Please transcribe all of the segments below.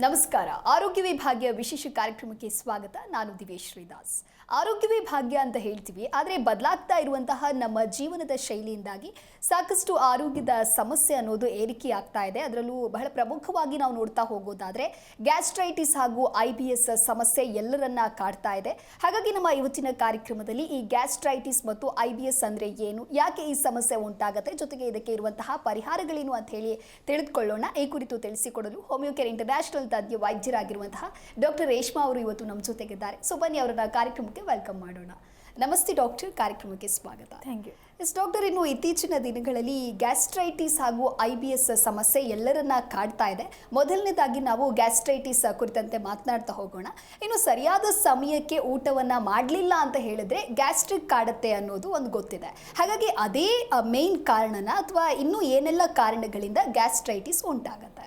ನಮಸ್ಕಾರ. ಆರೋಗ್ಯವೇ ಭಾಗ್ಯ ವಿಶೇಷ ಕಾರ್ಯಕ್ರಮಕ್ಕೆ ಸ್ವಾಗತ. ನಾನು ದಿವೇಶ್ ಶ್ರೀದಾಸ್. ಆರೋಗ್ಯವೇ ಭಾಗ್ಯ ಅಂತ ಹೇಳ್ತೀವಿ, ಆದರೆ ಬದಲಾಗ್ತಾ ಇರುವಂತಹ ನಮ್ಮ ಜೀವನದ ಶೈಲಿಯಿಂದಾಗಿ ಸಾಕಷ್ಟು ಆರೋಗ್ಯದ ಸಮಸ್ಯೆ ಅನ್ನೋದು ಏರಿಕೆಯಾಗ್ತಾ ಇದೆ. ಅದರಲ್ಲೂ ಬಹಳ ಪ್ರಮುಖವಾಗಿ ನಾವು ನೋಡ್ತಾ ಹೋಗೋದಾದರೆ ಗ್ಯಾಸ್ಟ್ರೈಟಿಸ್ ಹಾಗೂ IBS ಸಮಸ್ಯೆ ಎಲ್ಲರನ್ನ ಕಾಡ್ತಾ ಇದೆ. ಹಾಗಾಗಿ ನಮ್ಮ ಇವತ್ತಿನ ಕಾರ್ಯಕ್ರಮದಲ್ಲಿ ಈ ಗ್ಯಾಸ್ಟ್ರೈಟಿಸ್ ಮತ್ತು IBS ಅಂದರೆ ಏನು, ಯಾಕೆ ಈ ಸಮಸ್ಯೆ ಉಂಟಾಗುತ್ತೆ, ಜೊತೆಗೆ ಇದಕ್ಕೆ ಇರುವಂತಹ ಪರಿಹಾರಗಳೇನು ಅಂತ ಹೇಳಿ ತಿಳಿದುಕೊಳ್ಳೋಣ. ಈ ಕುರಿತು ತಿಳಿಸಿಕೊಡಲು ಹೋಮಿಯೋಕೇರ್ ಇಂಟರ್ನ್ಯಾಷನಲ್ ತಜ್ಞ ವೈದ್ಯರಾಗಿರುವಂತಹ ಡಾಕ್ಟರ್ ರೇಷ್ಮಾ ಅವರು ಇವತ್ತು ನಮ್ಮ ಜೊತೆಗಿದ್ದಾರೆ. ಸೊ ಬನ್ನಿ ಅವರನ್ನ ಕಾರ್ಯಕ್ರಮಕ್ಕೆ ವೆಲ್ಕಮ್ ಮಾಡೋಣ. ನಮಸ್ತೆ ಡಾಕ್ಟರ್, ಕಾರ್ಯಕ್ರಮಕ್ಕೆ ಸ್ವಾಗತ. Thank you. ಎಸ್ ಡಾಕ್ಟರ್, ಇನ್ನು ಇತ್ತೀಚಿನ ದಿನಗಳಲ್ಲಿ ಗ್ಯಾಸ್ಟ್ರೈಟಿಸ್ ಹಾಗೂ IBS ಸಮಸ್ಯೆ ಎಲ್ಲರನ್ನ ಕಾಡ್ತಾ ಇದೆ. ಮೊದಲನೇದಾಗಿ ನಾವು ಗ್ಯಾಸ್ಟ್ರೈಟಿಸ್ ಕುರಿತಂತೆ ಮಾತನಾಡ್ತಾ ಹೋಗೋಣ. ಇನ್ನು ಸರಿಯಾದ ಸಮಯಕ್ಕೆ ಊಟವನ್ನು ಮಾಡಲಿಲ್ಲ ಅಂತ ಹೇಳಿದ್ರೆ ಗ್ಯಾಸ್ಟ್ರಿಕ್ ಕಾಡುತ್ತೆ ಅನ್ನೋದು ಒಂದು ಗೊತ್ತಿದೆ. ಹಾಗಾಗಿ ಅದೇ ಮೇನ್ ಕಾರಣನ ಅಥವಾ ಇನ್ನೂ ಏನೆಲ್ಲ ಕಾರಣಗಳಿಂದ ಗ್ಯಾಸ್ಟ್ರೈಟಿಸ್ ಉಂಟಾಗುತ್ತೆ?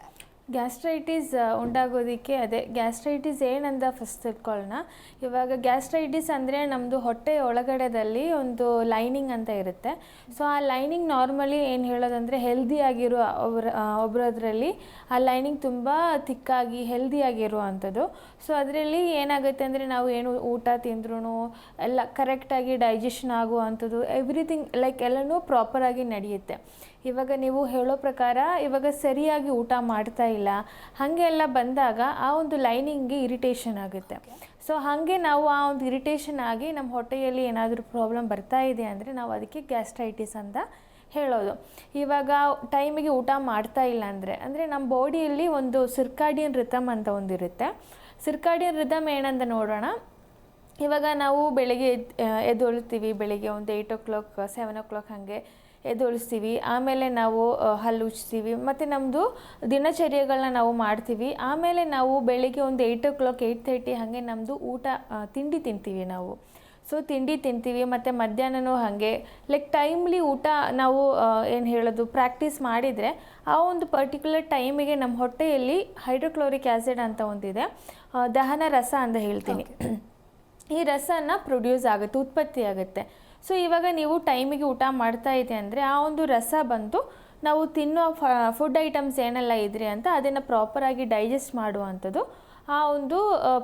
ಗ್ಯಾಸ್ಟ್ರೈಟಿಸ್ ಉಂಟಾಗೋದಕ್ಕೆ ಗ್ಯಾಸ್ಟ್ರೈಟಿಸ್ ಏನಂದ ಫಸ್ಟ್ ತಿಳ್ಕೊಳ್ಳೋಣ. ಇವಾಗ ಗ್ಯಾಸ್ಟ್ರೈಟಿಸ್ ಅಂದರೆ ನಮ್ಮದು ಹೊಟ್ಟೆ ಒಳಗಡೆದಲ್ಲಿ ಒಂದು ಲೈನಿಂಗ್ ಅಂತ ಇರುತ್ತೆ. ಸೊ ಆ ಲೈನಿಂಗ್ ನಾರ್ಮಲಿ ಏನು ಹೇಳೋದಂದರೆ ಹೆಲ್ದಿಯಾಗಿರೋ ಒಬ್ಬರದ್ರಲ್ಲಿ ಆ ಲೈನಿಂಗ್ ತುಂಬ ಥಿಕ್ಕಾಗಿ ಹೆಲ್ದಿಯಾಗಿರುವಂಥದ್ದು. ಸೊ ಅದರಲ್ಲಿ ಏನಾಗುತ್ತೆ ಅಂದರೆ ನಾವು ಏನು ಊಟ ತಿಂದ್ರೂ ಎಲ್ಲ ಕರೆಕ್ಟಾಗಿ ಡೈಜೆಷನ್ ಆಗುವಂಥದ್ದು, ಎವ್ರಿಥಿಂಗ್ ಲೈಕ್ ಎಲ್ಲನೂ ಪ್ರಾಪರಾಗಿ ನಡೆಯುತ್ತೆ. ಇವಾಗ ನೀವು ಹೇಳೋ ಪ್ರಕಾರ ಇವಾಗ ಸರಿಯಾಗಿ ಊಟ ಮಾಡ್ತಾ ಇಲ್ಲ, ಹಾಗೆ ಎಲ್ಲ ಬಂದಾಗ ಆ ಒಂದು ಲೈನಿಂಗ್ಗೆ ಇರಿಟೇಷನ್ ಆಗುತ್ತೆ. ಸೊ ಹಾಗೆ ನಾವು ಆ ಒಂದು ಇರಿಟೇಷನ್ ಆಗಿ ನಮ್ಮ ಹೊಟ್ಟೆಯಲ್ಲಿ ಏನಾದರೂ ಪ್ರಾಬ್ಲಮ್ ಬರ್ತಾ ಇದೆ ಅಂದರೆ ನಾವು ಅದಕ್ಕೆ ಗ್ಯಾಸ್ಟ್ರೈಟಿಸ್ ಅಂತ ಹೇಳೋದು. ಇವಾಗ ಟೈಮಿಗೆ ಊಟ ಮಾಡ್ತಾ ಇಲ್ಲ ಅಂದರೆ ನಮ್ಮ ಬಾಡಿಯಲ್ಲಿ ಒಂದು ಸಿರ್ಕಾಡಿಯನ್ ರಿಥಮ್ ಅಂತ ಒಂದಿರುತ್ತೆ. ಸಿರ್ಕಾಡಿಯನ್ ರಿಥಮ್ ಏನಂತ ನೋಡೋಣ. ಇವಾಗ ನಾವು ಬೆಳಗ್ಗೆ ಎದ್ದೊಳ್ತೀವಿ, ಬೆಳಗ್ಗೆ ಒಂದು 8 o'clock 7 o'clock ಹಾಗೆ ಎದ್ದೊಳಿಸ್ತೀವಿ. ಆಮೇಲೆ ನಾವು ಹಲ್ಲು ಉಜ್ತೀವಿ, ಮತ್ತು ನಮ್ಮದು ದಿನಚರ್ಯಗಳನ್ನ ನಾವು ಮಾಡ್ತೀವಿ. ಆಮೇಲೆ ನಾವು ಬೆಳಿಗ್ಗೆ ಒಂದು 8 o'clock 8:30 ಹಾಗೆ ನಮ್ಮದು ತಿಂಡಿ ತಿಂತೀವಿ ನಾವು. ಸೊ ತಿಂಡಿ ತಿಂತೀವಿ, ಮತ್ತು ಮಧ್ಯಾಹ್ನನೂ ಹಾಗೆ ಲೈಕ್ ಟೈಮ್ಲಿ ಊಟ ನಾವು ಏನು ಹೇಳೋದು ಪ್ರಾಕ್ಟೀಸ್ ಮಾಡಿದರೆ ಆ ಒಂದು ಪರ್ಟಿಕ್ಯುಲರ್ ಟೈಮಿಗೆ ನಮ್ಮ ಹೊಟ್ಟೆಯಲ್ಲಿ ಹೈಡ್ರೋಕ್ಲೋರಿಕ್ ಆ್ಯಸಿಡ್ ಅಂತ ಒಂದಿದೆ, ದಹನ ರಸ ಅಂತ ಹೇಳ್ತೀನಿ. ಈ ರಸನ ಪ್ರೊಡ್ಯೂಸ್ ಆಗುತ್ತೆ, ಉತ್ಪತ್ತಿ ಆಗುತ್ತೆ. ಸೊ ಇವಾಗ ನೀವು ಟೈಮಿಗೆ ಊಟ ಮಾಡ್ತಾ ಇದೆ ಅಂದರೆ ಆ ಒಂದು ರಸ ಬಂದು ನಾವು ತಿನ್ನೋ ಫುಡ್ ಐಟಮ್ಸ್ ಏನೆಲ್ಲ ಇದ್ರಿ ಅಂತ ಅದನ್ನು ಪ್ರಾಪರಾಗಿ ಡೈಜೆಸ್ಟ್ ಮಾಡುವಂಥದ್ದು ಆ ಒಂದು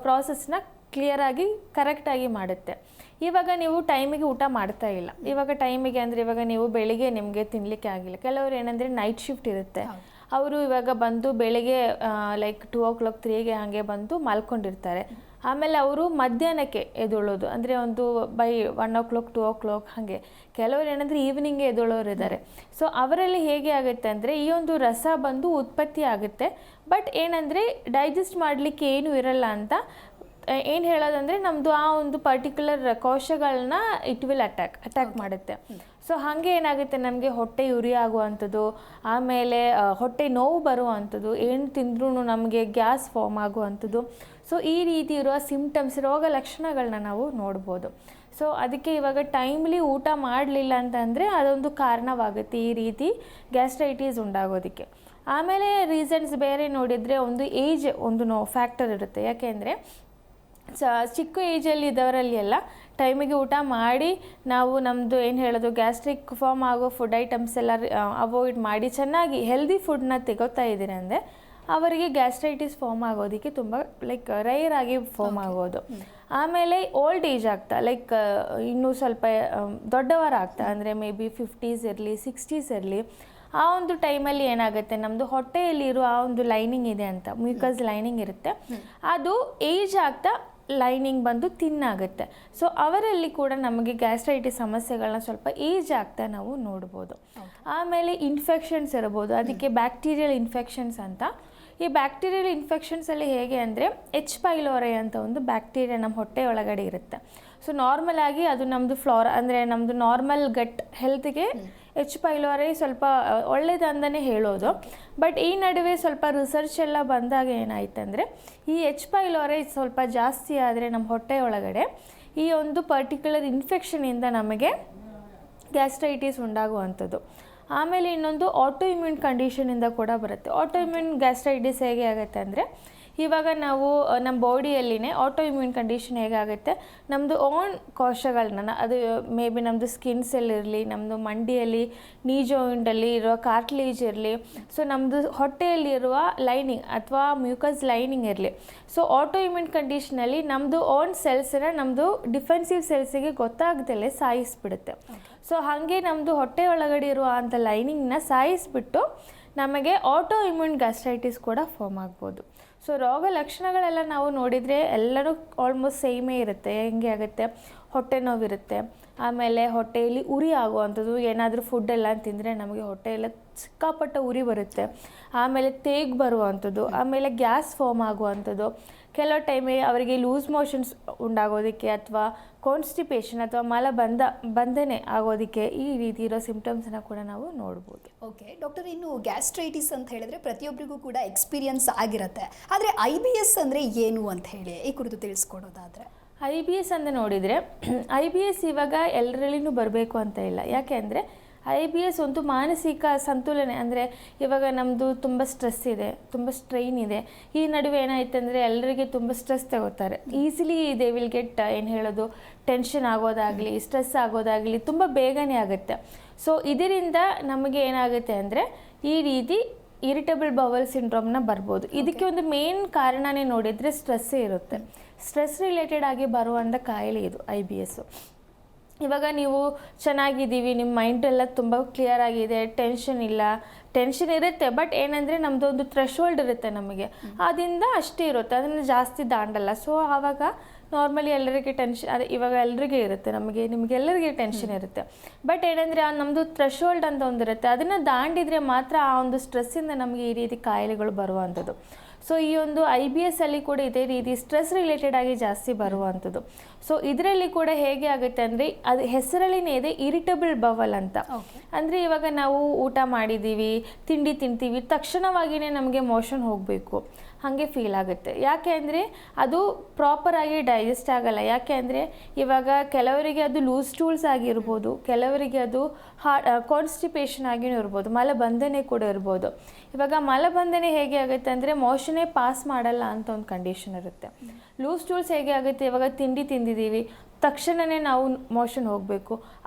ಪ್ರಾಸೆಸ್ನ ಕ್ಲಿಯರಾಗಿ ಕರೆಕ್ಟಾಗಿ ಮಾಡುತ್ತೆ. ಇವಾಗ ನೀವು ಟೈಮಿಗೆ ಊಟ ಮಾಡ್ತಾ ಇಲ್ಲ. ಇವಾಗ ಟೈಮಿಗೆ ಅಂದರೆ ಇವಾಗ ನೀವು ಬೆಳಿಗ್ಗೆ ನಿಮಗೆ ತಿನ್ನಲಿಕ್ಕೆ ಆಗಿಲ್ಲ. ಕೆಲವರು ಏನಂದರೆ ನೈಟ್ ಶಿಫ್ಟ್ ಇರುತ್ತೆ, ಅವರು ಇವಾಗ ಬಂದು ಬೆಳಿಗ್ಗೆ ಲೈಕ್ 2 o'clock 3ಗೆ ಹಾಗೆ ಬಂದು ಮಲ್ಕೊಂಡಿರ್ತಾರೆ. ಆಮೇಲೆ ಅವರು ಮಧ್ಯಾಹ್ನಕ್ಕೆ ಎದ್ದೊಳ್ಳೋದು ಅಂದರೆ ಒಂದು ಬೈ 1 o'clock 2 o'clock ಹಾಗೆ. ಕೆಲವರು ಏನಂದರೆ ಈವ್ನಿಂಗ್ಗೆ ಎದ್ದೊಳ್ಳೋರು ಇದ್ದಾರೆ. ಸೊ ಅವರಲ್ಲಿ ಹೇಗೆ ಆಗುತ್ತೆ ಅಂದರೆ ಈ ಒಂದು ರಸ ಬಂದು ಉತ್ಪತ್ತಿ ಆಗುತ್ತೆ, ಬಟ್ ಏನಂದರೆ ಡೈಜೆಸ್ಟ್ ಮಾಡಲಿಕ್ಕೆ ಏನೂ ಇರಲ್ಲ ಅಂತ ಏನು ಹೇಳೋದಂದರೆ ನಮ್ಮದು ಆ ಒಂದು ಪರ್ಟಿಕ್ಯುಲರ್ ಕೋಶಗಳನ್ನ ಇಟ್ ವಿಲ್ ಅಟ್ಯಾಕ್ ಮಾಡುತ್ತೆ. ಸೊ ಹಾಗೆ ಏನಾಗುತ್ತೆ, ನಮಗೆ ಹೊಟ್ಟೆ ಉರಿ ಆಗುವಂಥದ್ದು, ಆಮೇಲೆ ಹೊಟ್ಟೆ ನೋವು ಬರುವಂಥದ್ದು, ಏನು ತಿಂದ್ರೂ ನಮಗೆ ಗ್ಯಾಸ್ ಫಾರ್ಮ್ ಆಗುವಂಥದ್ದು. ಸೊ ಈ ರೀತಿ ಇರುವ ಸಿಂಪ್ಟಮ್ಸ್, ರೋಗ ಲಕ್ಷಣಗಳನ್ನ ನಾವು ನೋಡ್ಬೋದು. ಸೊ ಅದಕ್ಕೆ ಇವಾಗ ಟೈಮ್ಲಿ ಊಟ ಮಾಡಲಿಲ್ಲ ಅಂತಂದರೆ ಅದೊಂದು ಕಾರಣವಾಗುತ್ತೆ ಈ ರೀತಿ ಗ್ಯಾಸ್ಟ್ರೈಟಿಸ್ ಉಂಟಾಗೋದಕ್ಕೆ. ಆಮೇಲೆ ರೀಸನ್ಸ್ ಬೇರೆ ನೋಡಿದರೆ ಒಂದು ಏಜ್ ಒಂದು ಫ್ಯಾಕ್ಟರ್ ಇರುತ್ತೆ. ಯಾಕೆಂದರೆ ಚಿಕ್ಕ ಏಜಲ್ಲಿ ಇದ್ದವರಲ್ಲಿ ಎಲ್ಲ ಟೈಮಿಗೆ ಊಟ ಮಾಡಿ ನಾವು ನಮ್ಮದು ಏನು ಹೇಳೋದು ಗ್ಯಾಸ್ಟ್ರಿಕ್ ಫಾರ್ಮ್ ಆಗೋ ಫುಡ್ ಐಟಮ್ಸ್ ಎಲ್ಲ ಅವಾಯ್ಡ್ ಮಾಡಿ ಚೆನ್ನಾಗಿ ಹೆಲ್ದಿ ಫುಡ್ನ ತೆಗೋತಾ ಇದ್ದೀರಿ ಅಂದರೆ ಅವರಿಗೆ ಗ್ಯಾಸ್ಟ್ರೈಟಿಸ್ ಫಾರ್ಮ್ ಆಗೋದಕ್ಕೆ ತುಂಬ ಲೈಕ್ ರೈರ್ ಆಗಿ ಫಾರ್ಮ್ ಆಗೋದು. ಆಮೇಲೆ ಓಲ್ಡ್ ಏಜ್ ಆಗ್ತಾ ಲೈಕ್ ಇನ್ನೂ ಸ್ವಲ್ಪ ದೊಡ್ಡವರಾಗ್ತಾ ಅಂದರೆ ಮೇ ಬಿ 50s ಇರಲಿ 60s ಇರಲಿ, ಆ ಒಂದು ಟೈಮಲ್ಲಿ ಏನಾಗುತ್ತೆ ನಮ್ಮದು ಹೊಟ್ಟೆಯಲ್ಲಿರೋ ಆ ಒಂದು ಲೈನಿಂಗ್ ಇದೆ ಅಂತ ಮ್ಯೂಕಸ್ ಲೈನಿಂಗ್ ಇರುತ್ತೆ, ಅದು ಏಜ್ ಆಗ್ತಾ ಲೈನಿಂಗ್ ಬಂದು ತಿನ್ನಾಗುತ್ತೆ. ಸೊ ಅವರಲ್ಲಿ ಕೂಡ ನಮಗೆ ಗ್ಯಾಸ್ಟ್ರೈಟಿಸ್ ಸಮಸ್ಯೆಗಳನ್ನ ಸ್ವಲ್ಪ ಏಜ್ ಆಗ್ತಾ ನಾವು ನೋಡ್ಬೋದು. ಆಮೇಲೆ ಇನ್ಫೆಕ್ಷನ್ಸ್ ಇರ್ಬೋದು, ಅದಕ್ಕೆ ಬ್ಯಾಕ್ಟೀರಿಯಲ್ ಇನ್ಫೆಕ್ಷನ್ಸ್ ಅಂತ. ಈ ಬ್ಯಾಕ್ಟೀರಿಯಲ್ ಇನ್ಫೆಕ್ಷನ್ಸಲ್ಲಿ ಹೇಗೆ ಅಂದರೆ H. pylori ಅಂತ ಒಂದು ಬ್ಯಾಕ್ಟೀರಿಯಾ ನಮ್ಮ ಹೊಟ್ಟೆ ಒಳಗಡೆ ಇರುತ್ತೆ. ಸೊ ನಾರ್ಮಲ್ ಆಗಿ ಅದು ನಮ್ಮದು ಫ್ಲೋರಾ ಅಂದರೆ ನಮ್ಮದು ನಾರ್ಮಲ್ ಗಟ್ ಹೆಲ್ತ್ಗೆ H. pylori ಸ್ವಲ್ಪ ಒಳ್ಳೇದಂದನೇ ಹೇಳೋದು. ಬಟ್ ಈ ನಡುವೆ ಸ್ವಲ್ಪ ರಿಸರ್ಚ್ ಎಲ್ಲ ಬಂದಾಗ ಏನಾಯ್ತಂದರೆ ಈ H. pylori ಸ್ವಲ್ಪ ಜಾಸ್ತಿ ಆದರೆ ನಮ್ಮ ಹೊಟ್ಟೆ ಒಳಗಡೆ ಈ ಒಂದು ಪರ್ಟಿಕ್ಯುಲರ್ ಇನ್ಫೆಕ್ಷನಿಂದ ನಮಗೆ ಗ್ಯಾಸ್ಟ್ರೈಟಿಸ್ ಉಂಟಾಗುವಂಥದ್ದು. ಆಮೇಲೆ ಇನ್ನೊಂದು ಆಟೋ ಇಮ್ಯೂನ್ ಕಂಡೀಷನಿಂದ ಕೂಡ ಬರುತ್ತೆ. ಆಟೋ ಇಮ್ಯೂನ್ ಗ್ಯಾಸ್ಟ್ರೈಟಿಸ್ ಹೇಗೆ ಆಗುತ್ತೆ ಅಂದರೆ ಇವಾಗ ನಾವು ನಮ್ಮ ಬಾಡಿಯಲ್ಲಿನೇ ಆಟೋ ಇಮ್ಯೂನ್ ಕಂಡೀಷನ್ ಹೇಗಾಗುತ್ತೆ, ನಮ್ಮದು ಓನ್ ಕೋಶಗಳನ್ನ ಅದು ಮೇ ಬಿ ನಮ್ಮದು ಸ್ಕಿನ್ ಸೆಲ್ ಇರಲಿ, ನಮ್ಮದು ಮಂಡಿಯಲ್ಲಿ ನೀ ಜಾಯಿಂಟಲ್ಲಿ ಇರೋ ಕಾರ್ಟ್ಲೇಜ್ ಇರಲಿ, ಸೊ ನಮ್ಮದು ಹೊಟ್ಟೆಯಲ್ಲಿರುವ ಲೈನಿಂಗ್ ಅಥವಾ ಮ್ಯೂಕಸ್ ಲೈನಿಂಗ್ ಇರಲಿ. ಸೊ ಆಟೋ ಇಮ್ಯೂನ್ ಕಂಡೀಷನಲ್ಲಿ ನಮ್ಮದು ಓನ್ ಸೆಲ್ಸನ್ನು ನಮ್ಮದು ಡಿಫೆನ್ಸಿವ್ ಸೆಲ್ಸಿಗೆ ಗೊತ್ತಾಗ್ದಲೇ ಸಾಯಿಸ್ಬಿಡುತ್ತೆ. ಸೊ ಹಾಗೆ ನಮ್ಮದು ಹೊಟ್ಟೆ ಒಳಗಡೆ ಇರುವ ಅಂಥ ಲೈನಿಂಗ್ನ ಸಾಯಿಸಿಬಿಟ್ಟು ನಮಗೆ ಆಟೋ ಇಮ್ಯೂನ್ ಗ್ಯಾಸ್ಟ್ರೈಟಿಸ್ ಕೂಡ ಫಾರ್ಮ್ ಆಗ್ಬೋದು. ಸೊ ರೋಗ ಲಕ್ಷಣಗಳೆಲ್ಲ ನಾವು ನೋಡಿದರೆ ಎಲ್ಲರೂ ಆಲ್ಮೋಸ್ಟ್ ಸೇಮೇ ಇರುತ್ತೆ. ಹೆಂಗೆ ಆಗುತ್ತೆ, ಹೊಟ್ಟೆ ನೋವಿರುತ್ತೆ, ಆಮೇಲೆ ಹೊಟ್ಟೆಯಲ್ಲಿ ಉರಿ ಆಗುವಂಥದ್ದು, ಏನಾದರೂ ಫುಡ್ಡೆಲ್ಲ ತಿಂದರೆ ನಮಗೆ ಹೊಟ್ಟೆಯೆಲ್ಲ ಸಿಕ್ಕಾಪಟ್ಟ ಉರಿ ಬರುತ್ತೆ, ಆಮೇಲೆ ತೇಗ್ ಬರುವಂಥದ್ದು, ಆಮೇಲೆ ಗ್ಯಾಸ್ ಫಾರ್ಮ್ ಆಗುವಂಥದ್ದು, ಕೆಲವು ಟೈಮಿಗೆ ಅವರಿಗೆ ಲೂಸ್ ಮೋಷನ್ಸ್ ಉಂಟಾಗೋದಕ್ಕೆ ಅಥವಾ ಕಾನ್ಸ್ಟಿಪೇಷನ್ ಅಥವಾ ಬಂಧನೆ ಆಗೋದಕ್ಕೆ ಈ ರೀತಿ ಇರೋ ಸಿಂಪ್ಟಮ್ಸನ್ನು ಕೂಡ ನಾವು ನೋಡ್ಬೋದು. ಓಕೆ ಡಾಕ್ಟರ್, ಇನ್ನು ಗ್ಯಾಸ್ಟ್ರೈಟಿಸ್ ಅಂತ ಹೇಳಿದ್ರೆ ಪ್ರತಿಯೊಬ್ಬರಿಗೂ ಕೂಡ ಎಕ್ಸ್ಪೀರಿಯನ್ಸ್ ಆಗಿರುತ್ತೆ. ಆದರೆ IBS ಅಂದರೆ ಏನು ಅಂತ ಹೇಳಿ ಈ ಕುರಿತು ತಿಳಿಸ್ಕೊಡೋದಾದರೆ? IBS ಅಂತ ನೋಡಿದರೆ IBS ಇವಾಗ ಎಲ್ಲರಲ್ಲಿನೂ ಬರಬೇಕು ಅಂತ ಇಲ್ಲ. ಯಾಕೆ ಅಂದರೆ IBS ಒಂದು ಮಾನಸಿಕ ಸಂತುಲನೆ. ಅಂದರೆ ಇವಾಗ ನಮ್ಮದು ತುಂಬ ಸ್ಟ್ರೆಸ್ ಇದೆ, ತುಂಬ ಸ್ಟ್ರೈನ್ ಇದೆ, ಈ ನಡುವೆ ಏನಾಯ್ತು ಅಂದರೆ ಎಲ್ಲರಿಗೆ ತುಂಬ ಸ್ಟ್ರೆಸ್ ತಗೋತಾರೆ. ಈಸಿಲಿ ದೇ ವಿಲ್ ಗೆಟ್ ಏನು ಹೇಳೋದು, ಟೆನ್ಷನ್ ಆಗೋದಾಗಲಿ ಸ್ಟ್ರೆಸ್ ಆಗೋದಾಗಲಿ ತುಂಬ ಬೇಗನೆ ಆಗುತ್ತೆ. ಸೊ ಇದರಿಂದ ನಮಗೆ ಏನಾಗುತ್ತೆ ಅಂದರೆ ಈ ರೀತಿ ಇರಿಟೇಬಲ್ ಬವಲ್ ಸಿಂಡ್ರೋಮ್ನ ಬರ್ಬೋದು. ಇದಕ್ಕೆ ಒಂದು ಮೇನ್ ಕಾರಣನೇ ನೋಡಿದರೆ ಸ್ಟ್ರೆಸ್ಸೇ ಇರುತ್ತೆ. ಸ್ಟ್ರೆಸ್ ರಿಲೇಟೆಡ್ ಆಗಿ ಬರುವಂಥ ಕಾಯಿಲೆ ಇದು IBS. ಇವಾಗ ನೀವು ಚೆನ್ನಾಗಿದ್ದೀವಿ, ನಿಮ್ಮ ಮೈಂಡೆಲ್ಲ ತುಂಬ ಕ್ಲಿಯರ್ ಆಗಿದೆ, ಟೆನ್ಷನ್ ಇಲ್ಲ, ಟೆನ್ಷನ್ ಇರುತ್ತೆ, ಬಟ್ ಏನಂದರೆ ನಮ್ಮದು ಒಂದು ಥ್ರೆಶೋಲ್ಡ್ ಇರುತ್ತೆ ನಮಗೆ, ಅದರಿಂದ ಅಷ್ಟೇ ಇರುತ್ತೆ, ಅದನ್ನು ಜಾಸ್ತಿ ದಾಂಡಲ್ಲ. ಸೊ ಆವಾಗ ನಾರ್ಮಲಿ ಎಲ್ಲರಿಗೆ ಟೆನ್ಷನ್, ಅದೇ ಇವಾಗ ಎಲ್ಲರಿಗೆ ಇರುತ್ತೆ, ನಿಮಗೆಲ್ಲರಿಗೆ ಟೆನ್ಷನ್ ಇರುತ್ತೆ, ಬಟ್ ಏನಂದರೆ ನಮ್ಮದು ಥ್ರೆಶೋಲ್ಡ್ ಅಂತ ಒಂದಿರುತ್ತೆ, ಅದನ್ನು ದಾಂಡಿದರೆ ಮಾತ್ರ ಆ ಒಂದು ಸ್ಟ್ರೆಸ್ಸಿಂದ ನಮಗೆ ಈ ರೀತಿ ಕಾಯಿಲೆಗಳು ಬರುವಂಥದ್ದು. ಸೊ ಈ ಒಂದು IBS ಅಲ್ಲಿ ಕೂಡ ಇದೇ ರೀತಿ ಸ್ಟ್ರೆಸ್ ರಿಲೇಟೆಡ್ ಆಗಿ ಜಾಸ್ತಿ ಬರುವಂಥದ್ದು. ಸೊ ಇದರಲ್ಲಿ ಕೂಡ ಹೇಗೆ ಆಗುತ್ತೆ ಅಂದರೆ ಅದು ಹೆಸರಲ್ಲಿನೇ ಇದೆ ಇರಿಟೇಬಲ್ ಬವಲ್ ಅಂತ. ಅಂದರೆ ಇವಾಗ ನಾವು ಊಟ ಮಾಡಿದ್ದೀವಿ, ತಿಂಡಿ ತಿಂತೀವಿ, ತಕ್ಷಣವಾಗಿಯೇ ನಮಗೆ ಮೋಷನ್ ಹೋಗಬೇಕು ಹಾಗೆ ಫೀಲ್ ಆಗುತ್ತೆ. ಯಾಕೆ ಅಂದರೆ ಅದು ಪ್ರಾಪರಾಗಿ ಡೈಜೆಸ್ಟ್ ಆಗಲ್ಲ. ಯಾಕೆ ಅಂದರೆ ಇವಾಗ ಕೆಲವರಿಗೆ ಅದು ಲೂಸ್ ಸ್ಟೂಲ್ಸ್ ಆಗಿರ್ಬೋದು, ಕೆಲವರಿಗೆ ಅದು ಕಾನ್ಸ್ಟಿಪೇಷನ್ ಆಗಿಯೂ ಇರ್ಬೋದು, ಮಲಬಂಧನೆ ಕೂಡ ಇರ್ಬೋದು. ಇವಾಗ ಮಲಬಂಧನೆ ಹೇಗೆ ಆಗುತ್ತೆ ಅಂದರೆ ಮೋಷನೇ ಪಾಸ್ ಮಾಡಲ್ಲ ಅಂತ ಒಂದು ಕಂಡೀಷನ್ ಇರುತ್ತೆ. ಲೂಸ್ ಸ್ಟೂಲ್ಸ್ ಹೇಗೆ ಆಗುತ್ತೆ, ಇವಾಗ ತಿಂಡಿ ತಿಂದಿದ್ದೀವಿ, ತಕ್ಷಣವೇ ನಾವು ಮೋಷನ್ ಹೋಗಬೇಕು,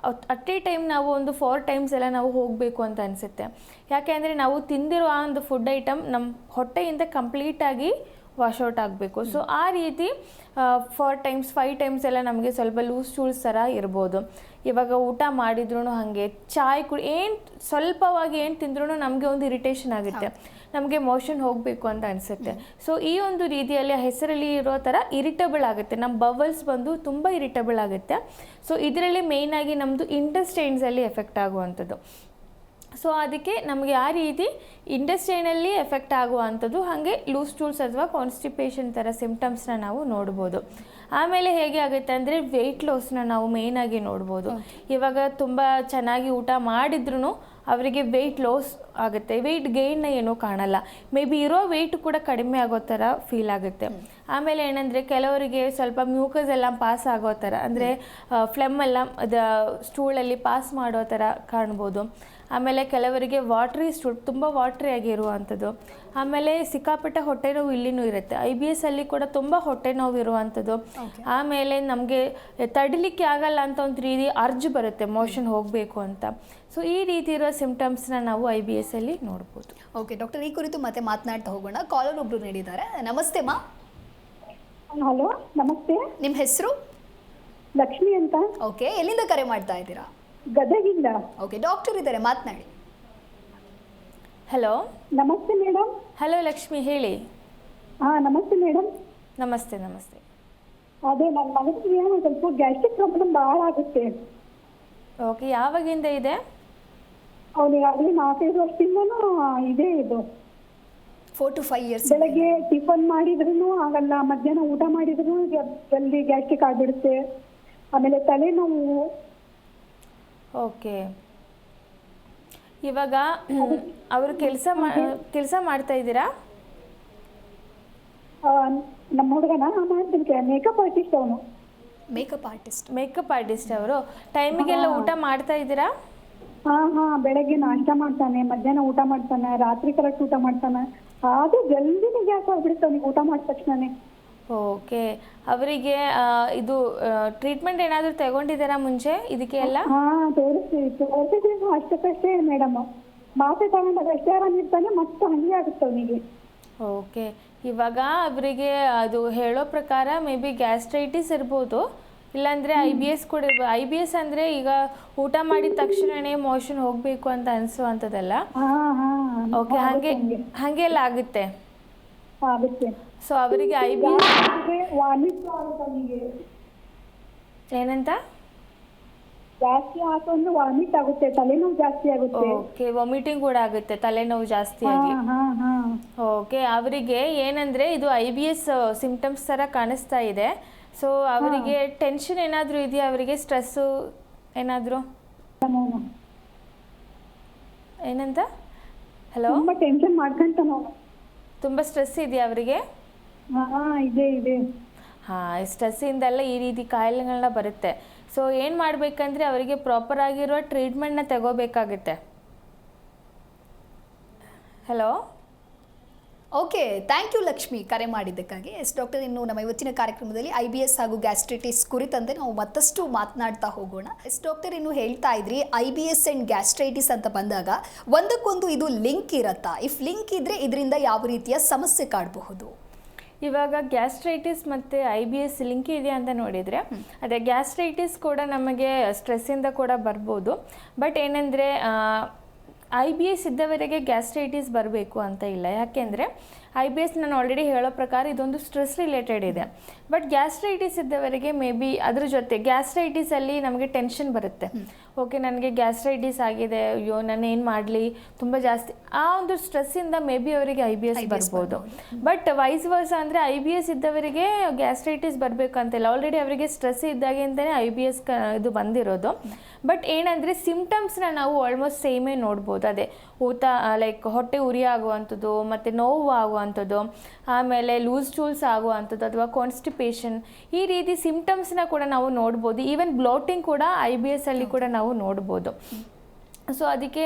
ಅಟ್ ಎ ಟೈಮ್ ನಾವು ಒಂದು 4 ಟೈಮ್ಸ್ ಎಲ್ಲ ನಾವು ಹೋಗಬೇಕು ಅಂತ ಅನಿಸುತ್ತೆ. ಯಾಕೆ ಅಂದರೆ ನಾವು ತಿಂದಿರೋ ಆ ಒಂದು ಫುಡ್ ಐಟಮ್ ನಮ್ಮ ಹೊಟ್ಟೆಯಿಂದ ಕಂಪ್ಲೀಟಾಗಿ ವಾಶೌಟ್ ಆಗಬೇಕು. ಸೊ ಆ ರೀತಿ 4 ಟೈಮ್ಸ್ 5 ಟೈಮ್ಸ್ ಎಲ್ಲ ನಮಗೆ ಸ್ವಲ್ಪ ಲೂಸ್ ಸ್ಟೂಲ್ಸ್ ಥರ ಇರ್ಬೋದು. ಇವಾಗ ಊಟ ಮಾಡಿದ್ರೂ ಹಾಗೆ, ಚಾಯ್ ಏನು ಸ್ವಲ್ಪವಾಗಿ ಏನು ತಿಂದ್ರೂ ನಮಗೆ ಒಂದು ಇರಿಟೇಷನ್ ಆಗುತ್ತೆ, ನಮಗೆ ಮೋಷನ್ ಹೋಗಬೇಕು ಅಂತ ಅನಿಸುತ್ತೆ. ಸೊ ಈ ಒಂದು ರೀತಿಯಲ್ಲಿ ಹೆಸರಲ್ಲಿ ಇರೋ ಥರ ಇರಿಟೇಬಲ್ ಆಗುತ್ತೆ, ನಮ್ಮ ಬವಲ್ಸ್ ಬಂದು ತುಂಬ ಇರಿಟೇಬಲ್ ಆಗುತ್ತೆ. ಸೊ ಇದರಲ್ಲಿ ಮೇಯ್ನಾಗಿ ನಮ್ಮದು ಇಂಟೆಸ್ಟೈನ್ಸಲ್ಲಿ ಎಫೆಕ್ಟ್ ಆಗುವಂಥದ್ದು. ಸೊ ಅದಕ್ಕೆ ನಮಗೆ ಆ ರೀತಿ ಇಂಟೆಸ್ಟೈನಲ್ಲಿ ಎಫೆಕ್ಟ್ ಆಗುವಂಥದ್ದು, ಹಾಗೆ ಲೂಸ್ ಸ್ಟೂಲ್ಸ್ ಅಥವಾ ಕಾನ್ಸ್ಟಿಪೇಷನ್ ಥರ ಸಿಂಪ್ಟಮ್ಸ್ನ ನಾವು ನೋಡ್ಬೋದು. ಆಮೇಲೆ ಹೇಗೆ ಆಗುತ್ತೆ ಅಂದರೆ ವೆಯ್ಟ್ ಲಾಸ್ನ ನಾವು ಮೇಯ್ನಾಗಿ ನೋಡ್ಬೋದು. ಇವಾಗ ತುಂಬ ಚೆನ್ನಾಗಿ ಊಟ ಮಾಡಿದ್ರೂ ಅವರಿಗೆ ವೆಯ್ಟ್ ಲಾಸ್ ಆಗುತ್ತೆ, ವೆಯ್ಟ್ ಗೇನ್ನ ಏನೂ ಕಾಣಲ್ಲ, ಮೇ ಬಿ ಇರೋ ವೆಯ್ಟ್ ಕೂಡ ಕಡಿಮೆ ಆಗೋ ಥರ ಫೀಲ್ ಆಗುತ್ತೆ. ಆಮೇಲೆ ಏನಂದರೆ ಕೆಲವರಿಗೆ ಸ್ವಲ್ಪ ಮ್ಯೂಕಸ್ ಎಲ್ಲ ಪಾಸ್ ಆಗೋ ಥರ, ಅಂದರೆ ಫ್ಲೆಮ್ ಎಲ್ಲ ಸ್ಟೂಲಲ್ಲಿ ಪಾಸ್ ಮಾಡೋ ಥರ ಕಾಣ್ಬೋದು. ಆಮೇಲೆ ಕೆಲವರಿಗೆ ವಾಟ್ರಿ ಸ್ಟೂಲ್, ತುಂಬ ವಾಟ್ರಿ ಆಗಿರುವಂಥದ್ದು. ಆಮೇಲೆ ಸಿಕ್ಕಾಪಟ್ಟೆ ಹೊಟ್ಟೆ ನೋವು ಇಲ್ಲಿನೂ ಇರುತ್ತೆ. IBS ಅಲ್ಲಿ ಕೂಡ ತುಂಬ ಹೊಟ್ಟೆ ನೋವು ಇರುವಂಥದ್ದು. ಆಮೇಲೆ ನಮಗೆ ತಡಿಲಿಕ್ಕೆ ಆಗಲ್ಲ ಅಂತ ಒಂದು ರೀತಿ ಅರ್ಜು ಬರುತ್ತೆ ಮೋಷನ್ ಹೋಗಬೇಕು ಅಂತ. ಸೊ ಈ ರೀತಿ ಇರೋ ಸಿಂಪ್ಟಮ್ಸ್ನ ನಾವು IBS ಅಲ್ಲಿ ನೋಡ್ಬೋದು. ಓಕೆ ಡಾಕ್ಟರ್, ಈ ಕುರಿತು ಮತ್ತೆ ಮಾತನಾಡ್ತಾ ಹೋಗೋಣ. ಕಾಲರ್ ಒಬ್ರು ನೀಡಿದ್ದಾರೆ. ನಮಸ್ತೆ ಮಾ. ಹಲೋ ನಮಸ್ತೆ. ನಿಮ್ಮ ಹೆಸರು? ಲಕ್ಷ್ಮಿ ಅಂತ. ಓಕೆ, ಎಲ್ಲಿಂದ ಕರೆ ಮಾಡ್ತಾ ಇದ್ದೀರಾ? ಗದಗಿಂದ. ಓಕೆ, ಡಾಕ್ಟರ್ ಇದ್ದಾರೆ, ಮಾತನಾಡಿ. ಹಲೋ ನಮಸ್ತೆ ಮೇಡಮ್. ಹಲೋ ಲಕ್ಷ್ಮಿ, ಹೇಳಿ. ನಮಸ್ತೆ ಮೇಡಮ್. ನಮಸ್ತೆ ನಮಸ್ತೆ. ಅದೇ ನನ್ನ ಮಗನಿಗೆ ಸ್ವಲ್ಪ ಗ್ಯಾಸ್ಟ್ರಿಕ್ ಪ್ರಾಬ್ಲಮ್ ಭಾಳ ಆಗುತ್ತೆ. ಓಕೆ, ಯಾವಾಗಿಂದ ಇದೆ? ಅವನಿಗೆ ಆಗಲಿ 4-5 ವರ್ಷದಿಂದನೂ ಇದೆ ಇದು. 4 to 5 years. ಬೆಳಗ್ಗೆ ಟಿಫನ್ ಮಾಡಿದ್ರೂ ಆಗಲ್ಲ, ಮಧ್ಯಾಹ್ನ ಊಟ ಮಾಡಿದ್ರೂ ಜಲ್ದಿ ಗ್ಯಾಸ್ಟ್ರಿಕ್ ಆಗಿಬಿಡುತ್ತೆ. ಆಮೇಲೆ ತಲೆನೋವು. ಓಕೆ, ಇವಾಗ ಅವರು ಕೆಲಸ ಮಾಡ್ತಾ ಇದ್ದೀರಾ? ನಮ್ಮ ಹುಡುಗನ ಮಾಡ್ತೀನಿ, ಮೇಕಪ್ ಆರ್ಟಿಸ್ಟ್ ಅವನು. ಮೇಕಪ್ ಆರ್ಟಿಸ್ಟ್ ಅವರು ಟೈಮಿಗೆಲ್ಲ ಊಟ ಮಾಡ್ತಾ ಇದ್ದೀರಾ? ಹಾ ಬೆಳಗ್ಗೆ ನಾಷ್ಟ ಮಾಡ್ತಾನೆ, ಮಧ್ಯಾಹ್ನ ಊಟ ಮಾಡ್ತಾನೆ, ರಾತ್ರಿ ಕರೆಕ್ಟ್ ಊಟ ಮಾಡ್ತಾನೆ. ಅದು ಜಲ್ದಿನೇ ಗ್ಯಾಸ್ ಆಗ್ಬಿಡುತ್ತೆ ಅವನಿಗೆ ಊಟ ಮಾಡಿದ ತಕ್ಷಣನೇ. ಓಕೆ. ಅವರಿಗೆ ಇದು ಟ್ರೀಟ್ಮೆಂಟ್ ಏನಾದರೂ ತಗೊಂಡಿದ್ದೀರಾ ಮುಂಚೆ ಇದಕ್ಕೆ ಎಲ್ಲ? ಹಾ ತೋರಿಸಿದ್ರು ಅಷ್ಟಕ್ಕಷ್ಟೇ ಮೇಡಮ್. ಮಾತ್ರೆ ತಗೊಂಡಾಗ ಅಷ್ಟೇ ಆರಾಮಿರ್ತಾನೆ, ಮತ್ತೆ ಹಂಗೆ ಆಗುತ್ತೆ ಅವನಿಗೆ. ಓಕೆ. ಇವಾಗ ಅವರಿಗೆ ಅದು ಹೇಳೋ ಪ್ರಕಾರ ಮೇ ಬಿ ಗ್ಯಾಸ್ಟ್ರೈಟಿಸ್ ಇರ್ಬೋದು, ಇಲ್ಲಾಂದರೆ IBS ಕೂಡ ಇರ್ಬೋದು. IBS ಅಂದರೆ ಈಗ ಊಟ ಮಾಡಿದ ತಕ್ಷಣವೇ ಮೋಷನ್ ಹೋಗಬೇಕು ಅಂತ ಅನಿಸುವಂಥದ್ದಲ್ಲ. ಓಕೆ, ಹಾಗೆಲ್ಲ ಆಗುತ್ತೆ. ಆಗುತ್ತೆ. ಸೊ ಅವರಿಗೆ IBS ವಾಮಿಟ್ ಆಗುತ್ತೆ ಅವನಿಗೆ. ಏನಂತ? ಜಾಸ್ತಿ ಆಯ್ತು ಅಂದ್ರೆ ವಾಮಿಟ್ ಆಗುತ್ತೆ, ತಲೆನೋವು ಜಾಸ್ತಿ ಆಗುತ್ತೆ. ಓಕೆ, ವಾಮಿಟಿಂಗ್ ಕೂಡ ಆಗುತ್ತೆ ತಲೆನೋವು ಜಾಸ್ತಿ ಆಗಿ. ಓಕೆ, ಅವರಿಗೆ ಏನಂದರೆ ಇದು IBS ಸಿಂಪ್ಟಮ್ಸ್ ಥರ ಕಾಣಿಸ್ತಾ ಇದೆ. ಸೊ ಅವರಿಗೆ ಟೆನ್ಷನ್ ಏನಾದರೂ ಇದೆಯಾ? ಅವರಿಗೆ ಸ್ಟ್ರೆಸ್ಸು ಏನಾದರೂ? ಏನಂತ? ಹಲೋ, ತುಂಬಾ ಟೆನ್ಷನ್ ಮಾಡ್ಕೊಂತಾನ. ತುಂಬ ಸ್ಟ್ರೆಸ್ ಇದೆಯಾ ಅವರಿಗೆ? ಇದೆ. ಹಾಂ, ಸ್ಟ್ರೆಸ್ಸಿಂದೆಲ್ಲ ಈ ರೀತಿ ಕಾಯಿಲೆಗಳನ್ನ ಬರುತ್ತೆ. ಸೊ ಏನು ಮಾಡಬೇಕಂದ್ರೆ ಅವರಿಗೆ ಪ್ರಾಪರ್ ಆಗಿರುವ ಟ್ರೀಟ್ಮೆಂಟ್ನ ತಗೋಬೇಕಾಗುತ್ತೆ. Hello, okay, thank you Lakshmi ಕರೆ ಮಾಡಿದ್ದಕ್ಕಾಗಿ. ಡಾಕ್ಟರ್, ಇನ್ನು ನಮ್ಮ ಇವತ್ತಿನ ಕಾರ್ಯಕ್ರಮದಲ್ಲಿ IBS ಹಾಗೂ ಗ್ಯಾಸ್ಟ್ರೈಟಿಸ್ ಕುರಿತಂತೆ ನಾವು ಮತ್ತಷ್ಟು ಮಾತನಾಡ್ತಾ ಹೋಗೋಣ. ಡಾಕ್ಟರ್, ಇನ್ನು ಹೇಳ್ತಾ ಇದ್ರಿ IBS ಆ್ಯಂಡ್ ಗ್ಯಾಸ್ಟ್ರೈಟಿಸ್ ಅಂತ ಬಂದಾಗ ಒಂದಕ್ಕೊಂದು ಇದು ಲಿಂಕ್ ಇರತ್ತಾ? ಇಫ್ ಲಿಂಕ್ ಇದ್ರೆ ಇದರಿಂದ ಯಾವ ರೀತಿಯ ಸಮಸ್ಯೆ ಕಾಡಬಹುದು? ಇವಾಗ ಗ್ಯಾಸ್ಟ್ರೈಟಿಸ್ ಮತ್ತು IBS ಲಿಂಕ್ ಇದೆಯಾ ಅಂತ ನೋಡಿದರೆ, ಅದೇ ಗ್ಯಾಸ್ಟ್ರೈಟಿಸ್ ಕೂಡ ನಮಗೆ ಸ್ಟ್ರೆಸ್ಸಿಂದ ಕೂಡ ಬರ್ಬೋದು. ಬಟ್ ಏನಂದರೆ IBS ಇದ್ದವರೆಗೆ ಗ್ಯಾಸ್ಟ್ರೈಟಿಸ್ ಬರಬೇಕು ಅಂತ ಇಲ್ಲ. ಯಾಕೆಂದರೆ IBS ನಾನು ಆಲ್ರೆಡಿ ಹೇಳೋ ಪ್ರಕಾರ ಇದೊಂದು ಸ್ಟ್ರೆಸ್ ರಿಲೇಟೆಡ್ ಇದೆ. ಬಟ್ ಗ್ಯಾಸ್ಟ್ರೈಟಿಸ್ ಇದ್ದವರಿಗೆ ಮೇ ಬಿ ಅದ್ರ ಜೊತೆ ಗ್ಯಾಸ್ಟ್ರೈಟಿಸಲ್ಲಿ ನಮಗೆ ಟೆನ್ಷನ್ ಬರುತ್ತೆ. ಓಕೆ, ನನಗೆ ಗ್ಯಾಸ್ಟ್ರೈಟಿಸ್ ಆಗಿದೆ, ಅಯ್ಯೋ ನಾನು ಏನು ಮಾಡಲಿ, ತುಂಬ ಜಾಸ್ತಿ ಆ ಒಂದು ಸ್ಟ್ರೆಸ್ಸಿಂದ ಮೇ ಬಿ ಅವರಿಗೆ IBS ಬರ್ಬೋದು. ಬಟ್ ವೈಸ್ ವರ್ಸ ಅಂದರೆ IBS ಇದ್ದವರಿಗೆ ಗ್ಯಾಸ್ಟ್ರೈಟಿಸ್ ಬರಬೇಕಂತಿಲ್ಲ. ಆಲ್ರೆಡಿ ಅವರಿಗೆ ಸ್ಟ್ರೆಸ್ ಇದ್ದಾಗಿಂದನೇ IBS ಇದು ಬಂದಿರೋದು. ಬಟ್ ಏನಂದರೆ ಸಿಮ್ಟಮ್ಸ್ನ ನಾವು ಆಲ್ಮೋಸ್ಟ್ ಸೇಮೇ ನೋಡ್ಬೋದು. ಅದೇ ಊತ, ಲೈಕ್ ಹೊಟ್ಟೆ ಉರಿ ಆಗುವಂಥದ್ದು, ಮತ್ತು ನೋವು ಆಗುವಂಥದ್ದು, ಆಮೇಲೆ ಲೂಸ್ ಟೂಲ್ಸ್ ಆಗುವಂಥದ್ದು ಅಥವಾ ಕಾನ್ಸ್ಟಿಪೇಷನ್, ಈ ರೀತಿ ಸಿಮ್ಟಮ್ಸ್ನ ಕೂಡ ನಾವು ನೋಡ್ಬೋದು. ಈವನ್ ಬ್ಲೋಟಿಂಗ್ ಕೂಡ IBS ಅಲ್ಲಿ ಕೂಡ ನಾವು ನೋಡ್ಬೋದು. ಸೊ ಅದಕ್ಕೆ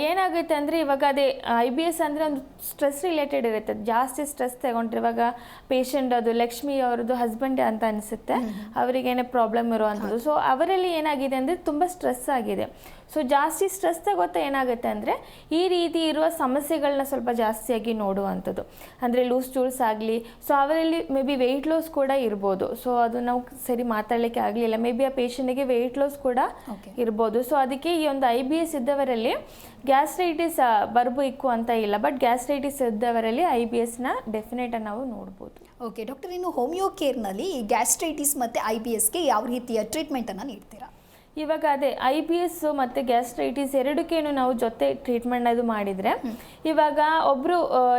ಏನಾಗುತ್ತೆ ಅಂದರೆ ಇವಾಗ ಅದೇ IBS ಅಂದರೆ ಒಂದು ಸ್ಟ್ರೆಸ್ ರಿಲೇಟೆಡ್ ಇರುತ್ತೆ. ಜಾಸ್ತಿ ಸ್ಟ್ರೆಸ್ ತಗೊಂಡ್ರೆ ಇವಾಗ ಪೇಷಂಟ್ ಅದು ಲಕ್ಷ್ಮಿ ಅವರದ್ದು ಹಸ್ಬೆಂಡ್ ಅಂತ ಅನಿಸುತ್ತೆ, ಅವರಿಗೇನೆ ಪ್ರಾಬ್ಲಮ್ ಇರುವಂಥದ್ದು. ಸೊ ಅವರಲ್ಲಿ ಏನಾಗಿದೆ ಅಂದರೆ ತುಂಬ ಸ್ಟ್ರೆಸ್ ಆಗಿದೆ. ಸೊ ಜಾಸ್ತಿ ಸ್ಟ್ರೆಸ್ ತಗೋತಾ ಏನಾಗುತ್ತೆ ಅಂದರೆ ಈ ರೀತಿ ಇರುವ ಸಮಸ್ಯೆಗಳನ್ನ ಸ್ವಲ್ಪ ಜಾಸ್ತಿಯಾಗಿ ನೋಡುವಂಥದ್ದು. ಅಂದರೆ ಲೂಸ್ ಟೂಲ್ಸ್ ಆಗಲಿ, ಸೊ ಅವರಲ್ಲಿ ಮೇ ಬಿ ವೆಯ್ಟ್ ಲಾಸ್ ಕೂಡ ಇರ್ಬೋದು. ಸೊ ಅದು ನಾವು ಸರಿ ಮಾತಾಡಲಿಕ್ಕೆ ಆಗಲಿಲ್ಲ, ಮೇ ಬಿ ಆ ಪೇಷಂಟಿಗೆ ವೆಯ್ಟ್ ಲಾಸ್ ಕೂಡ ಇರ್ಬೋದು. ಸೊ ಅದಕ್ಕೆ ಈ ಒಂದು IBS ಇದ್ದವರಲ್ಲಿ ಗ್ಯಾಸ್ಟ್ರೈಟಿಸ್ ಬರಬೇಕು ಅಂತ ಇಲ್ಲ. ಬಟ್ ಗ್ಯಾಸ್ಟ್ರೈಟಿಸ್ ಇದ್ದವರಲ್ಲಿ IBSನ ಡೆಫಿನೆಟಾಗಿ ನಾವು ನೋಡ್ಬೋದು. ಓಕೆ ಡಾಕ್ಟರ್, ಇನ್ನು ಹೋಮಿಯೋ ಕೇರ್ನಲ್ಲಿ ಗ್ಯಾಸ್ಟ್ರೈಟಿಸ್ ಮತ್ತು IBSಗೆ ಯಾವ ರೀತಿಯ ಟ್ರೀಟ್ಮೆಂಟನ್ನು ನೀಡ್ತೀರಾ? ಇವಾಗ ಅದೇ IBS ಮತ್ತು ಗ್ಯಾಸ್ಟ್ರೈಟಿಸ್ ಎರಡಕ್ಕೇನು ನಾವು ಜೊತೆ ಟ್ರೀಟ್ಮೆಂಟ್ ಅದು ಮಾಡಿದರೆ, ಇವಾಗ ಒಬ್ಬರು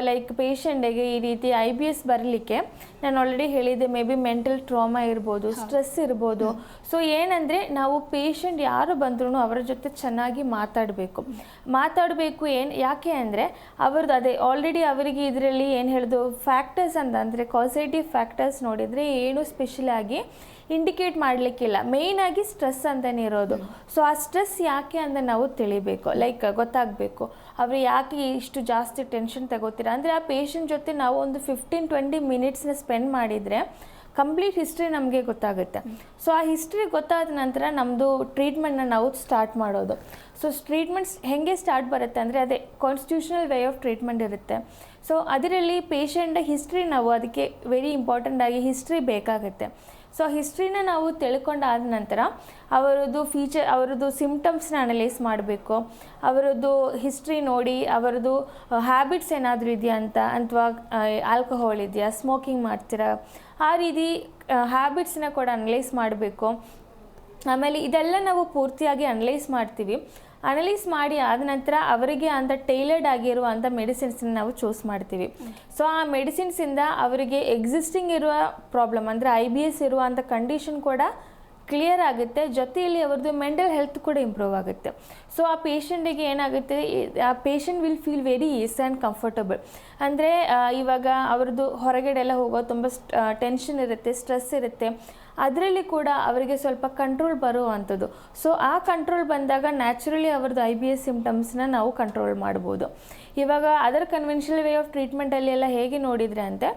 ಲೈಕ್ ಪೇಷಂಟಿಗೆ ಈ ರೀತಿ IBS ಬರಲಿಕ್ಕೆ ನಾನು ಆಲ್ರೆಡಿ ಹೇಳಿದ್ದೆ, ಮೇ ಬಿ ಮೆಂಟಲ್ ಟ್ರಾಮಾ ಇರ್ಬೋದು, ಸ್ಟ್ರೆಸ್ ಇರ್ಬೋದು. ಸೊ ಏನಂದರೆ ನಾವು ಪೇಷಂಟ್ ಯಾರು ಬಂದ್ರೂ ಅವರ ಜೊತೆ ಚೆನ್ನಾಗಿ ಮಾತಾಡಬೇಕು. ಯಾಕೆ ಅಂದರೆ ಅವ್ರದ್ದು ಅದೇ ಆಲ್ರೆಡಿ ಅವರಿಗೆ ಇದರಲ್ಲಿ ಏನು ಹೇಳೋದು ಫ್ಯಾಕ್ಟರ್ಸ್ ಅಂದರೆ ಕಾಸೇಟಿವ್ ಫ್ಯಾಕ್ಟರ್ಸ್ ನೋಡಿದರೆ ಏನು ಸ್ಪೆಷಲ್ ಆಗಿ ಇಂಡಿಕೇಟ್ ಮಾಡಲಿಕ್ಕಿಲ್ಲ. ಮೇಯ್ನಾಗಿ ಸ್ಟ್ರೆಸ್ ಅಂತಲೇ ಇರೋದು. ಸೊ ಆ ಸ್ಟ್ರೆಸ್ ಯಾಕೆ ಅಂತ ನಾವು ತಿಳಿಬೇಕು, ಲೈಕ್ ಗೊತ್ತಾಗಬೇಕು. ಅವರು ಯಾಕೆ ಇಷ್ಟು ಜಾಸ್ತಿ ಟೆನ್ಷನ್ ತಗೋತೀರಾ ಅಂದರೆ ಆ ಪೇಷಂಟ್ ಜೊತೆ ನಾವು ಒಂದು 15-20 ಮಿನಿಟ್ಸ್ನ ಸ್ಪೆಂಡ್ ಮಾಡಿದರೆ ಕಂಪ್ಲೀಟ್ ಹಿಸ್ಟ್ರಿ ನಮಗೆ ಗೊತ್ತಾಗುತ್ತೆ. ಸೊ ಆ ಹಿಸ್ಟ್ರಿ ಗೊತ್ತಾದ ನಂತರ ನಮ್ಮದು ಟ್ರೀಟ್ಮೆಂಟ್ನ ನಾವು ಸ್ಟಾರ್ಟ್ ಮಾಡೋದು. ಸೊ ಟ್ರೀಟ್ಮೆಂಟ್ಸ್ ಹೇಗೆ ಸ್ಟಾರ್ಟ್ ಬರುತ್ತೆ ಅಂದರೆ ಅದೇ ಕಾನ್ಸ್ಟಿಟ್ಯೂಷನಲ್ ವೇ ಆಫ್ ಟ್ರೀಟ್ಮೆಂಟ್ ಇರುತ್ತೆ. ಸೊ ಅದರಲ್ಲಿ ಪೇಷಂಟ್ ಹಿಸ್ಟ್ರಿ ನಾವು ಅದಕ್ಕೆ ವೆರಿ ಇಂಪಾರ್ಟೆಂಟ್ ಆಗಿ ಹಿಸ್ಟ್ರಿ ಬೇಕಾಗುತ್ತೆ. ಸೊ ಹಿಸ್ಟ್ರಿನ ನಾವು ತಿಳ್ಕೊಂಡಾದ ನಂತರ ಅವರದ್ದು ಸಿಮ್ಟಮ್ಸ್ನ ಅನಲೈಸ್ ಮಾಡಬೇಕು. ಅವರದ್ದು ಹಿಸ್ಟ್ರಿ ನೋಡಿ ಅವರದ್ದು ಹ್ಯಾಬಿಟ್ಸ್ ಏನಾದರೂ ಇದೆಯಾ ಅಂತ, ಅಥವಾ ಆಲ್ಕೋಹಾಲ್ ಇದೆಯಾ, ಸ್ಮೋಕಿಂಗ್ ಮಾಡ್ತೀರಾ, ಆ ರೀತಿ ಹ್ಯಾಬಿಟ್ಸ್ನ ಕೂಡ ಅನಲೈಸ್ ಮಾಡಬೇಕು. ಆಮೇಲೆ ಇದೆಲ್ಲ ನಾವು ಪೂರ್ತಿಯಾಗಿ ಅನಲೈಸ್ ಮಾಡ್ತೀವಿ. ಅನಲೈಸ್ ಮಾಡಿ ಆದ ನಂತರ ಅವರಿಗೆ ಅಂತ ಟೈಲರ್ಡ್ ಆಗಿರುವಂಥ ಮೆಡಿಸಿನ್ಸ್ನ ನಾವು ಚೂಸ್ ಮಾಡ್ತೀವಿ. ಸೊ ಆ ಮೆಡಿಸಿನ್ಸಿಂದ ಅವರಿಗೆ ಎಕ್ಸಿಸ್ಟಿಂಗ್ ಇರುವ ಪ್ರಾಬ್ಲಮ್ ಅಂದರೆ IBS ಇರುವಂಥ ಕಂಡೀಷನ್ ಕೂಡ ಕ್ಲಿಯರ್ ಆಗುತ್ತೆ. ಜೊತೆಯಲ್ಲಿ ಅವ್ರದ್ದು ಮೆಂಟಲ್ ಹೆಲ್ತ್ ಕೂಡ ಇಂಪ್ರೂವ್ ಆಗುತ್ತೆ. ಸೊ ಆ ಪೇಷಂಟಿಗೆ ಏನಾಗುತ್ತೆ, ಆ patient will feel very is and comfortable. ಅಂದರೆ ಇವಾಗ ಅವ್ರದ್ದು ಹೊರಗಡೆ ಎಲ್ಲ ಹೋಗೋ ತುಂಬ ಟೆನ್ಷನ್ ಇರುತ್ತೆ, ಸ್ಟ್ರೆಸ್ ಇರುತ್ತೆ. ಅದರಲ್ಲಿ ಕೂಡ ಅವರಿಗೆ ಸ್ವಲ್ಪ ಕಂಟ್ರೋಲ್ ಬರುವಂಥದ್ದು. ಸೊ ಆ ಕಂಟ್ರೋಲ್ ಬಂದಾಗ ನ್ಯಾಚುರಲಿ ಅವ್ರದ್ದು IBS ಸಿಮ್ಟಮ್ಸ್ನ ನಾವು ಕಂಟ್ರೋಲ್ ಮಾಡ್ಬೋದು. ಇವಾಗ ಅದರ್ ಕನ್ವೆನ್ಷನಲ್ ವೇ ಆಫ್ ಟ್ರೀಟ್ಮೆಂಟಲ್ಲಿ ಎಲ್ಲ ಹೇಗೆ ನೋಡಿದರೆ ಅಂತೆ,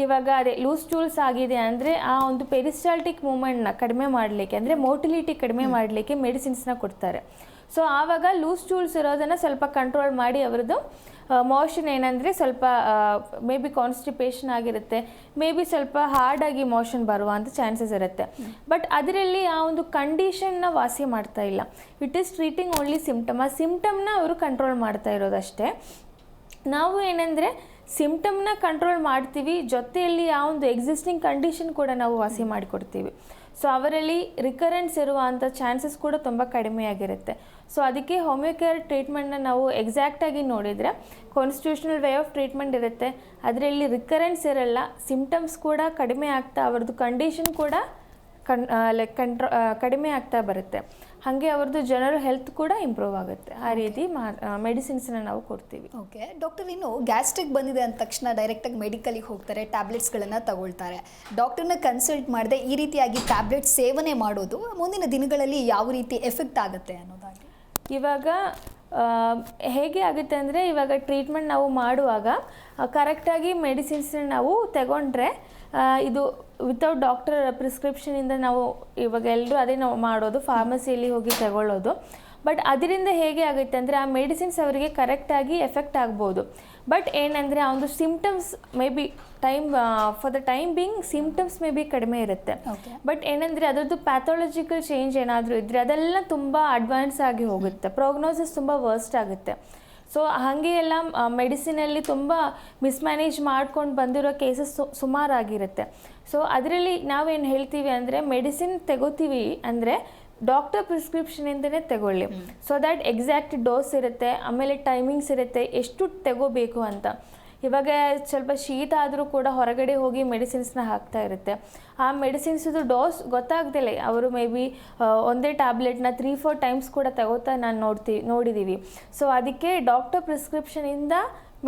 ಇವಾಗ ಅದೇ ಲೂಸ್ ಸ್ಟೂಲ್ಸ್ ಆಗಿದೆ ಅಂದರೆ ಆ ಒಂದು ಪೆರಿಸ್ಟಾಲ್ಟಿಕ್ ಮೂಮೆಂಟ್ನ ಕಡಿಮೆ ಮಾಡಲಿಕ್ಕೆ, ಅಂದರೆ ಮೋಟಿಲಿಟಿ ಕಡಿಮೆ ಮಾಡಲಿಕ್ಕೆ ಮೆಡಿಸಿನ್ಸ್ನ ಕೊಡ್ತಾರೆ. ಸೊ ಆವಾಗ ಲೂಸ್ ಸ್ಟೂಲ್ಸ್ ಇರೋದನ್ನು ಸ್ವಲ್ಪ ಕಂಟ್ರೋಲ್ ಮಾಡಿ ಅವರದ್ದು ಮೋಷನ್ ಏನಂದರೆ ಸ್ವಲ್ಪ ಮೇ ಬಿ ಕಾನ್ಸ್ಟಿಪೇಷನ್ ಆಗಿರುತ್ತೆ, ಮೇ ಬಿ ಸ್ವಲ್ಪ ಹಾರ್ಡಾಗಿ ಮೋಷನ್ ಬರುವಂಥ ಚಾನ್ಸಸ್ ಇರುತ್ತೆ. ಬಟ್ ಅದರಲ್ಲಿ ಆ ಒಂದು ಕಂಡೀಷನ್ನ ವಾಸಿ ಮಾಡ್ತಾ ಇಲ್ಲ. It is treating only symptom. ಆ ಸಿಮ್ಟಮ್ನ ಅವರು ಕಂಟ್ರೋಲ್ ಮಾಡ್ತಾ ಇರೋದಷ್ಟೇ. ನಾವು ಏನಂದರೆ ಸಿಮ್ಟಮ್ನ ಕಂಟ್ರೋಲ್ ಮಾಡ್ತೀವಿ, ಜೊತೆಯಲ್ಲಿ ಆ ಒಂದು ಎಕ್ಸಿಸ್ಟಿಂಗ್ ಕಂಡೀಷನ್ ಕೂಡ ನಾವು ವಾಸಿ ಮಾಡಿಕೊಡ್ತೀವಿ. ಸೊ ಅವರಲ್ಲಿ ರಿಕರೆನ್ಸ್ ಇರುವಂಥ ಚಾನ್ಸಸ್ ಕೂಡ ತುಂಬ ಕಡಿಮೆ ಆಗಿರುತ್ತೆ. ಸೊ ಅದಕ್ಕೆ ಹೋಮಿಯೋಕೇರ್ ಟ್ರೀಟ್ಮೆಂಟ್ನ ನಾವು ಎಕ್ಸಾಕ್ಟಾಗಿ ನೋಡಿದರೆ ಕಾನ್ಸ್ಟಿಟ್ಯೂಷನಲ್ ವೇ ಆಫ್ ಟ್ರೀಟ್ಮೆಂಟ್ ಇರುತ್ತೆ, ಅದರಲ್ಲಿ ರಿಕರೆನ್ಸ್ ಇರಲ್ಲ, ಸಿಮ್ಟಮ್ಸ್ ಕೂಡ ಕಡಿಮೆ ಆಗ್ತಾ, ಅವ್ರದ್ದು ಕಂಡೀಷನ್ ಕೂಡ ಕಡಿಮೆ ಆಗ್ತಾ ಬರುತ್ತೆ. ಹಾಗೆ ಅವ್ರದ್ದು ಜನರಲ್ ಹೆಲ್ತ್ ಕೂಡ ಇಂಪ್ರೂವ್ ಆಗುತ್ತೆ. ಆ ರೀತಿ ಮೆಡಿಸಿನ್ಸ್ನ ನಾವು ಕೊಡ್ತೀವಿ. ಓಕೆ ಡಾಕ್ಟರ್, ಇನ್ನು ಗ್ಯಾಸ್ಟ್ರಿಕ್ ಬಂದಿದೆ ಅಂದ ತಕ್ಷಣ ಡೈರೆಕ್ಟಾಗಿ ಮೆಡಿಕಲಿಗೆ ಹೋಗ್ತಾರೆ, ಟ್ಯಾಬ್ಲೆಟ್ಸ್ಗಳನ್ನು ತಗೊಳ್ತಾರೆ. ಡಾಕ್ಟರ್ನ ಕನ್ಸಲ್ಟ್ ಮಾಡದೆ ಈ ರೀತಿಯಾಗಿ ಟ್ಯಾಬ್ಲೆಟ್ ಸೇವನೆ ಮಾಡೋದು ಮುಂದಿನ ದಿನಗಳಲ್ಲಿ ಯಾವ ರೀತಿ ಎಫೆಕ್ಟ್ ಆಗುತ್ತೆ ಅನ್ನೋದಾಗಿ? ಇವಾಗ ಹೇಗೆ ಆಗುತ್ತೆ ಅಂದರೆ, ಇವಾಗ ಟ್ರೀಟ್ಮೆಂಟ್ ನಾವು ಮಾಡುವಾಗ ಕರೆಕ್ಟಾಗಿ ಮೆಡಿಸಿನ್ಸ್ನ ನಾವು ತಗೊಂಡ್ರೆ ಇದು ವಿತೌಟ್ ಡಾಕ್ಟರ್ ಪ್ರಿಸ್ಕ್ರಿಪ್ಷನಿಂದ ನಾವು ಇವಾಗ ಎಲ್ಲರೂ ಅದೇ ನಾವು ಮಾಡೋದು, ಫಾರ್ಮಸಿಯಲ್ಲಿ ಹೋಗಿ ತಗೊಳ್ಳೋದು. ಬಟ್ ಅದರಿಂದ ಹೇಗೆ ಆಗುತ್ತೆ ಅಂದರೆ ಆ ಮೆಡಿಸಿನ್ಸ್ ಅವರಿಗೆ ಕರೆಕ್ಟಾಗಿ ಎಫೆಕ್ಟ್ ಆಗ್ಬೋದು. ಬಟ್ ಏನಂದರೆ ಆ ಒಂದು symptoms may be for the time being symptoms may be ಕಡಿಮೆ ಇರುತ್ತೆ. ಬಟ್ ಏನಂದರೆ ಅದರದ್ದು ಪ್ಯಾಥಾಲಜಿಕಲ್ ಚೇಂಜ್ ಏನಾದರೂ ಇದ್ದರೆ ಅದೆಲ್ಲ ತುಂಬ ಅಡ್ವಾನ್ಸ್ ಆಗಿ ಹೋಗುತ್ತೆ, ಪ್ರೋಗ್ನೋಸಿಸ್ ತುಂಬ ವರ್ಸ್ಟ್ ಆಗುತ್ತೆ. ಸೊ ಹಾಗೆ ಎಲ್ಲ ಮೆಡಿಸಿನಲ್ಲಿ ತುಂಬ ಮಿಸ್ಮ್ಯಾನೇಜ್ ಮಾಡ್ಕೊಂಡು ಬಂದಿರೋ ಕೇಸಸ್ ಸುಮಾರಾಗಿರುತ್ತೆ. ಸೊ ಅದರಲ್ಲಿ ನಾವೇನು ಹೇಳ್ತೀವಿ ಅಂದರೆ, ಮೆಡಿಸಿನ್ ತಗೋತೀವಿ ಅಂದರೆ ಡಾಕ್ಟರ್ ಪ್ರಿಸ್ಕ್ರಿಪ್ಷನಿಂದನೇ ತಗೊಳ್ಳಿ. ಸೊ ದ್ಯಾಟ್ ಎಕ್ಸಾಕ್ಟ್ ಡೋಸ್ ಇರುತ್ತೆ, ಆಮೇಲೆ ಟೈಮಿಂಗ್ಸ್ ಇರುತ್ತೆ, ಎಷ್ಟು ತಗೋಬೇಕು ಅಂತ. ಇವಾಗ ಸ್ವಲ್ಪ ಶೀತ ಆದರೂ ಕೂಡ ಹೊರಗಡೆ ಹೋಗಿ ಮೆಡಿಸಿನ್ಸ್ನ ಹಾಕ್ತಾ ಇರುತ್ತೆ. ಆ ಮೆಡಿಸಿನ್ಸದು ಡೋಸ್ ಗೊತ್ತಾಗ್ದಲೇ ಅವರು ಮೇ ಬಿ ಒಂದೇ ಟ್ಯಾಬ್ಲೆಟ್ನ 3-4 ಟೈಮ್ಸ್ ಕೂಡ ತಗೋತಾ ನೋಡಿದ್ದೀವಿ. ಸೊ ಅದಕ್ಕೆ ಡಾಕ್ಟರ್ ಪ್ರಿಸ್ಕ್ರಿಪ್ಷನಿಂದ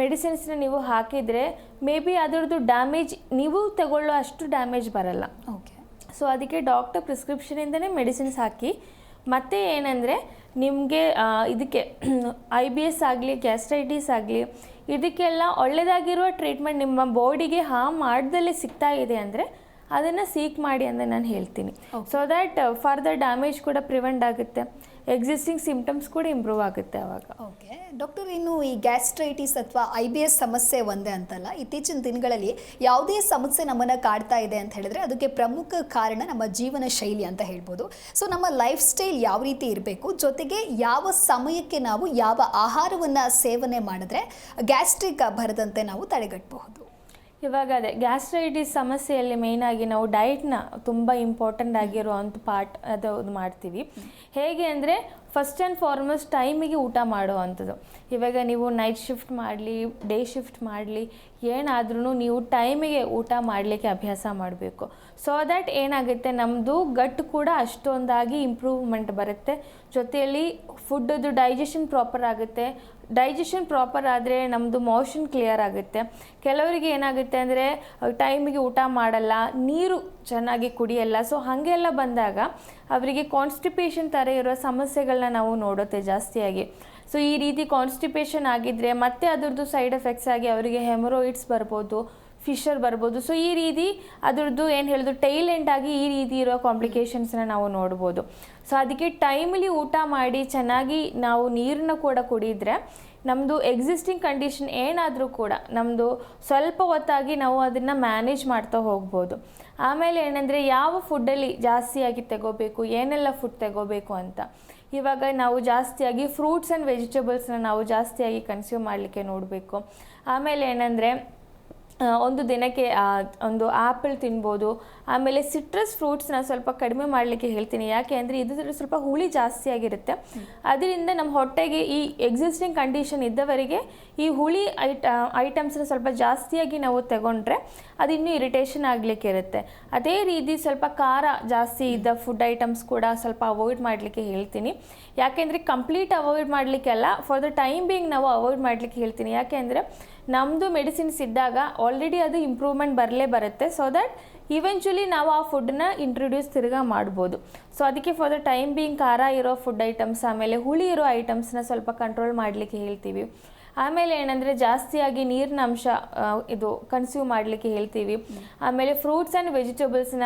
ಮೆಡಿಸಿನ್ಸ್ನ ನೀವು ಹಾಕಿದರೆ ಮೇ ಬಿ ಅದರದ್ದು ಡ್ಯಾಮೇಜ್ ನೀವು ತಗೊಳ್ಳೋ ಅಷ್ಟು ಡ್ಯಾಮೇಜ್ ಬರಲ್ಲ. ಓಕೆ. ಸೊ ಅದಕ್ಕೆ ಡಾಕ್ಟರ್ ಪ್ರಿಸ್ಕ್ರಿಪ್ಷನಿಂದನೇ ಮೆಡಿಸಿನ್ಸ್ ಹಾಕಿ. ಮತ್ತು ಏನಂದರೆ ನಿಮಗೆ ಇದಕ್ಕೆ IBS ಆಗಲಿ, ಗ್ಯಾಸ್ಟ್ರೈಟಿಸ್ ಆಗಲಿ, ಇದಕ್ಕೆಲ್ಲ ಒಳ್ಳೆಯದಾಗಿರುವ ಟ್ರೀಟ್ಮೆಂಟ್ ನಿಮ್ಮ ಬಾಡಿಗೆ ಹಾರ್ಮ್ ಮಾಡ್ದಲ್ಲೇ ಸಿಗ್ತಾ ಇದೆ ಅಂದರೆ ಅದನ್ನು ಸೀಕ್ ಮಾಡಿ ಅಂತ ನಾನು ಹೇಳ್ತೀನಿ. ಸೊ ದ್ಯಾಟ್ ಫರ್ದರ್ ಡ್ಯಾಮೇಜ್ ಕೂಡ ಪ್ರಿವೆಂಟ್ ಆಗುತ್ತೆ, ಎಕ್ಸಿಸ್ಟಿಂಗ್ ಸಿಮ್ಟಮ್ಸ್ ಕೂಡ ಇಂಪ್ರೂವ್ ಆಗುತ್ತೆ ಆವಾಗ. ಓಕೆ ಡಾಕ್ಟರ್, ಇನ್ನು ಈ ಗ್ಯಾಸ್ಟ್ರೈಟಿಸ್ ಅಥವಾ IBS ಸಮಸ್ಯೆ ಒಂದೇ ಅಂತಲ್ಲ, ಇತ್ತೀಚಿನ ದಿನಗಳಲ್ಲಿ ಯಾವುದೇ ಸಮಸ್ಯೆ ನಮ್ಮನ್ನು ಕಾಡ್ತಾ ಇದೆ ಅಂತ ಹೇಳಿದ್ರೆ ಅದಕ್ಕೆ ಪ್ರಮುಖ ಕಾರಣ ನಮ್ಮ ಜೀವನ ಶೈಲಿ ಅಂತ ಹೇಳ್ಬೋದು. ಸೊ ನಮ್ಮ ಲೈಫ್ ಸ್ಟೈಲ್ ಯಾವ ರೀತಿ ಇರಬೇಕು, ಜೊತೆಗೆ ಯಾವ ಸಮಯಕ್ಕೆ ನಾವು ಯಾವ ಆಹಾರವನ್ನು ಸೇವನೆ ಮಾಡಿದ್ರೆ ಗ್ಯಾಸ್ಟ್ರಿಕ್ ಬರದಂತೆ ನಾವು ತಡೆಗಟ್ಟಬಹುದು? ಇವಾಗ ಅದೇ ಗ್ಯಾಸ್ಟ್ರೈಟಿಸ್ ಸಮಸ್ಯೆಯಲ್ಲಿ ಮೇಯ್ನಾಗಿ ನಾವು ಡಯಟ್ನ ತುಂಬ ಇಂಪಾರ್ಟೆಂಟ್ ಆಗಿರುವಂಥ ಪಾರ್ಟ್ ಅದು ಮಾಡ್ತೀವಿ. ಹೇಗೆ ಅಂದರೆ ಫಸ್ಟ್ ಆ್ಯಂಡ್ ಫಾರ್ಮೋಸ್ಟ್ ಟೈಮಿಗೆ ಊಟ ಮಾಡುವಂಥದ್ದು. ಇವಾಗ ನೀವು ನೈಟ್ ಶಿಫ್ಟ್ ಮಾಡಲಿ, ಡೇ ಶಿಫ್ಟ್ ಮಾಡಲಿ, ಏನಾದ್ರೂ ನೀವು ಟೈಮಿಗೆ ಊಟ ಮಾಡಲಿಕ್ಕೆ ಅಭ್ಯಾಸ ಮಾಡಬೇಕು. ಸೊ ದ್ಯಾಟ್ ಏನಾಗುತ್ತೆ, ನಮ್ಮದು ಗಟ್ ಕೂಡ ಅಷ್ಟೊಂದಾಗಿ ಇಂಪ್ರೂವ್ಮೆಂಟ್ ಬರುತ್ತೆ, ಜೊತೆಯಲ್ಲಿ ಫುಡ್ಡದು ಡೈಜೆಷನ್ ಪ್ರಾಪರ್ ಆಗುತ್ತೆ. ಡೈಜೆಷನ್ ಪ್ರಾಪರ್ ಆದರೆ ನಮ್ಮದು ಮೋಷನ್ ಕ್ಲಿಯರ್ ಆಗುತ್ತೆ. ಕೆಲವರಿಗೆ ಏನಾಗುತ್ತೆ ಅಂದರೆ ಟೈಮಿಗೆ ಊಟ ಮಾಡಲ್ಲ, ನೀರು ಚೆನ್ನಾಗಿ ಕುಡಿಯಲ್ಲ. ಸೊ ಹಾಗೆಲ್ಲ ಬಂದಾಗ ಅವರಿಗೆ ಕಾನ್ಸ್ಟಿಪೇಷನ್ ಥರ ಇರೋ ಸಮಸ್ಯೆಗಳನ್ನ ನಾವು ನೋಡುತ್ತೆ ಜಾಸ್ತಿಯಾಗಿ. ಸೊ ಈ ರೀತಿ ಕಾನ್ಸ್ಟಿಪೇಷನ್ ಆಗಿದ್ದರೆ ಮತ್ತೆ ಅದರದ್ದು ಸೈಡ್ ಎಫೆಕ್ಟ್ಸ್ ಆಗಿ ಅವರಿಗೆ ಹೆಮರೋಯಿಡ್ಸ್ ಬರ್ಬೋದು, ಫಿಶರ್ ಬರ್ಬೋದು. ಸೊ ಈ ರೀತಿ ಅದರದ್ದು ಏನು ಹೇಳೋದು ಟೈಲೆಂಟಾಗಿ ಈ ರೀತಿ ಇರೋ ಕಾಂಪ್ಲಿಕೇಶನ್ಸ್ನ ನಾವು ನೋಡ್ಬೋದು. ಸೊ ಅದಕ್ಕೆ ಟೈಮಲ್ಲಿ ಊಟ ಮಾಡಿ ಚೆನ್ನಾಗಿ ನಾವು ನೀರನ್ನ ಕೂಡ ಕುಡಿದ್ರೆ ನಮ್ಮದು ಎಕ್ಸಿಸ್ಟಿಂಗ್ ಕಂಡೀಷನ್ ಏನಾದರೂ ಕೂಡ ನಮ್ಮದು ಸ್ವಲ್ಪ ಹೊತ್ತಾಗಿ ನಾವು ಅದನ್ನು ಮ್ಯಾನೇಜ್ ಮಾಡ್ತಾ ಹೋಗ್ಬೋದು. ಆಮೇಲೆ ಏನಂದರೆ ಯಾವ ಫುಡ್ಡಲ್ಲಿ ಜಾಸ್ತಿಯಾಗಿ ತಗೋಬೇಕು, ಏನೆಲ್ಲ ಫುಡ್ ತಗೋಬೇಕು ಅಂತ. ಇವಾಗ ನಾವು ಜಾಸ್ತಿಯಾಗಿ ಫ್ರೂಟ್ಸ್ ಆ್ಯಂಡ್ ವೆಜಿಟೇಬಲ್ಸ್ನ ನಾವು ಜಾಸ್ತಿಯಾಗಿ ಕನ್ಸ್ಯೂಮ್ ಮಾಡಲಿಕ್ಕೆ ನೋಡಬೇಕು. ಆಮೇಲೆ ಏನಂದರೆ ಒಂದು ದಿನಕ್ಕೆ ಒಂದು ಆ್ಯಪಲ್ ತಿನ್ಬೋದು. ಆಮೇಲೆ ಸಿಟ್ರಸ್ ಫ್ರೂಟ್ಸ್ನ ಸ್ವಲ್ಪ ಕಡಿಮೆ ಮಾಡಲಿಕ್ಕೆ ಹೇಳ್ತೀನಿ. ಯಾಕೆ ಅಂದರೆ ಇದು ಸ್ವಲ್ಪ ಹುಳಿ ಜಾಸ್ತಿ ಆಗಿರುತ್ತೆ. ಅದರಿಂದ ನಮ್ಮ ಹೊಟ್ಟೆಗೆ ಈ ಎಕ್ಸಿಸ್ಟಿಂಗ್ ಕಂಡೀಷನ್ ಇದ್ದವರಿಗೆ ಈ ಹುಳಿ ಐಟಮ್ಸ್ನ ಸ್ವಲ್ಪ ಜಾಸ್ತಿಯಾಗಿ ನಾವು ತಗೊಂಡ್ರೆ ಅದು ಇನ್ನೂ ಇರಿಟೇಷನ್ ಆಗಲಿಕ್ಕೆ ಇರುತ್ತೆ. ಅದೇ ರೀತಿ ಸ್ವಲ್ಪ ಖಾರ ಜಾಸ್ತಿ ಇದ್ದ ಫುಡ್ ಐಟಮ್ಸ್ ಕೂಡ ಸ್ವಲ್ಪ ಅವಾಯ್ಡ್ ಮಾಡಲಿಕ್ಕೆ ಹೇಳ್ತೀನಿ. ಯಾಕೆಂದರೆ ಕಂಪ್ಲೀಟ್ ಅವಾಯ್ಡ್ ಮಾಡಲಿಕ್ಕೆಲ್ಲ, ಫಾರ್ ದ ಟೈಮ್ ಬೀಯಿಂಗ್ ನಾವು ಅವಾಯ್ಡ್ ಮಾಡಲಿಕ್ಕೆ ಹೇಳ್ತೀನಿ. ಯಾಕೆ ಅಂದರೆ ನಮ್ಮದು ಮೆಡಿಸಿನ್ಸ್ ಇದ್ದಾಗ ಆಲ್ರೆಡಿ ಅದು ಇಂಪ್ರೂವ್ಮೆಂಟ್ ಬರುತ್ತೆ ಸೊ ದಟ್ ಇವೆಂಚುಲಿ ನಾವು ಆ ಫುಡ್ನ ಇಂಟ್ರೊಡ್ಯೂಸ್ ತಿರ್ಗಾ ಮಾಡ್ಬೋದು. ಸೊ ಅದಕ್ಕೆ ಫಾರ್ ದ ಟೈಮ್ ಬೀಯಿಂಗ್ ಖಾರ ಇರೋ ಫುಡ್ ಐಟಮ್ಸ್ ಆಮೇಲೆ ಹುಳಿ ಇರೋ ಐಟಮ್ಸ್ನ ಸ್ವಲ್ಪ ಕಂಟ್ರೋಲ್ ಮಾಡಲಿಕ್ಕೆ ಹೇಳ್ತೀವಿ. ಆಮೇಲೆ ಏನಂದರೆ ಜಾಸ್ತಿಯಾಗಿ ನೀರಿನ ಅಂಶ ಇದು ಕನ್ಸ್ಯೂಮ್ ಮಾಡಲಿಕ್ಕೆ ಹೇಳ್ತೀವಿ. ಆಮೇಲೆ ಫ್ರೂಟ್ಸ್ ಆ್ಯಂಡ್ ವೆಜಿಟೇಬಲ್ಸ್ನ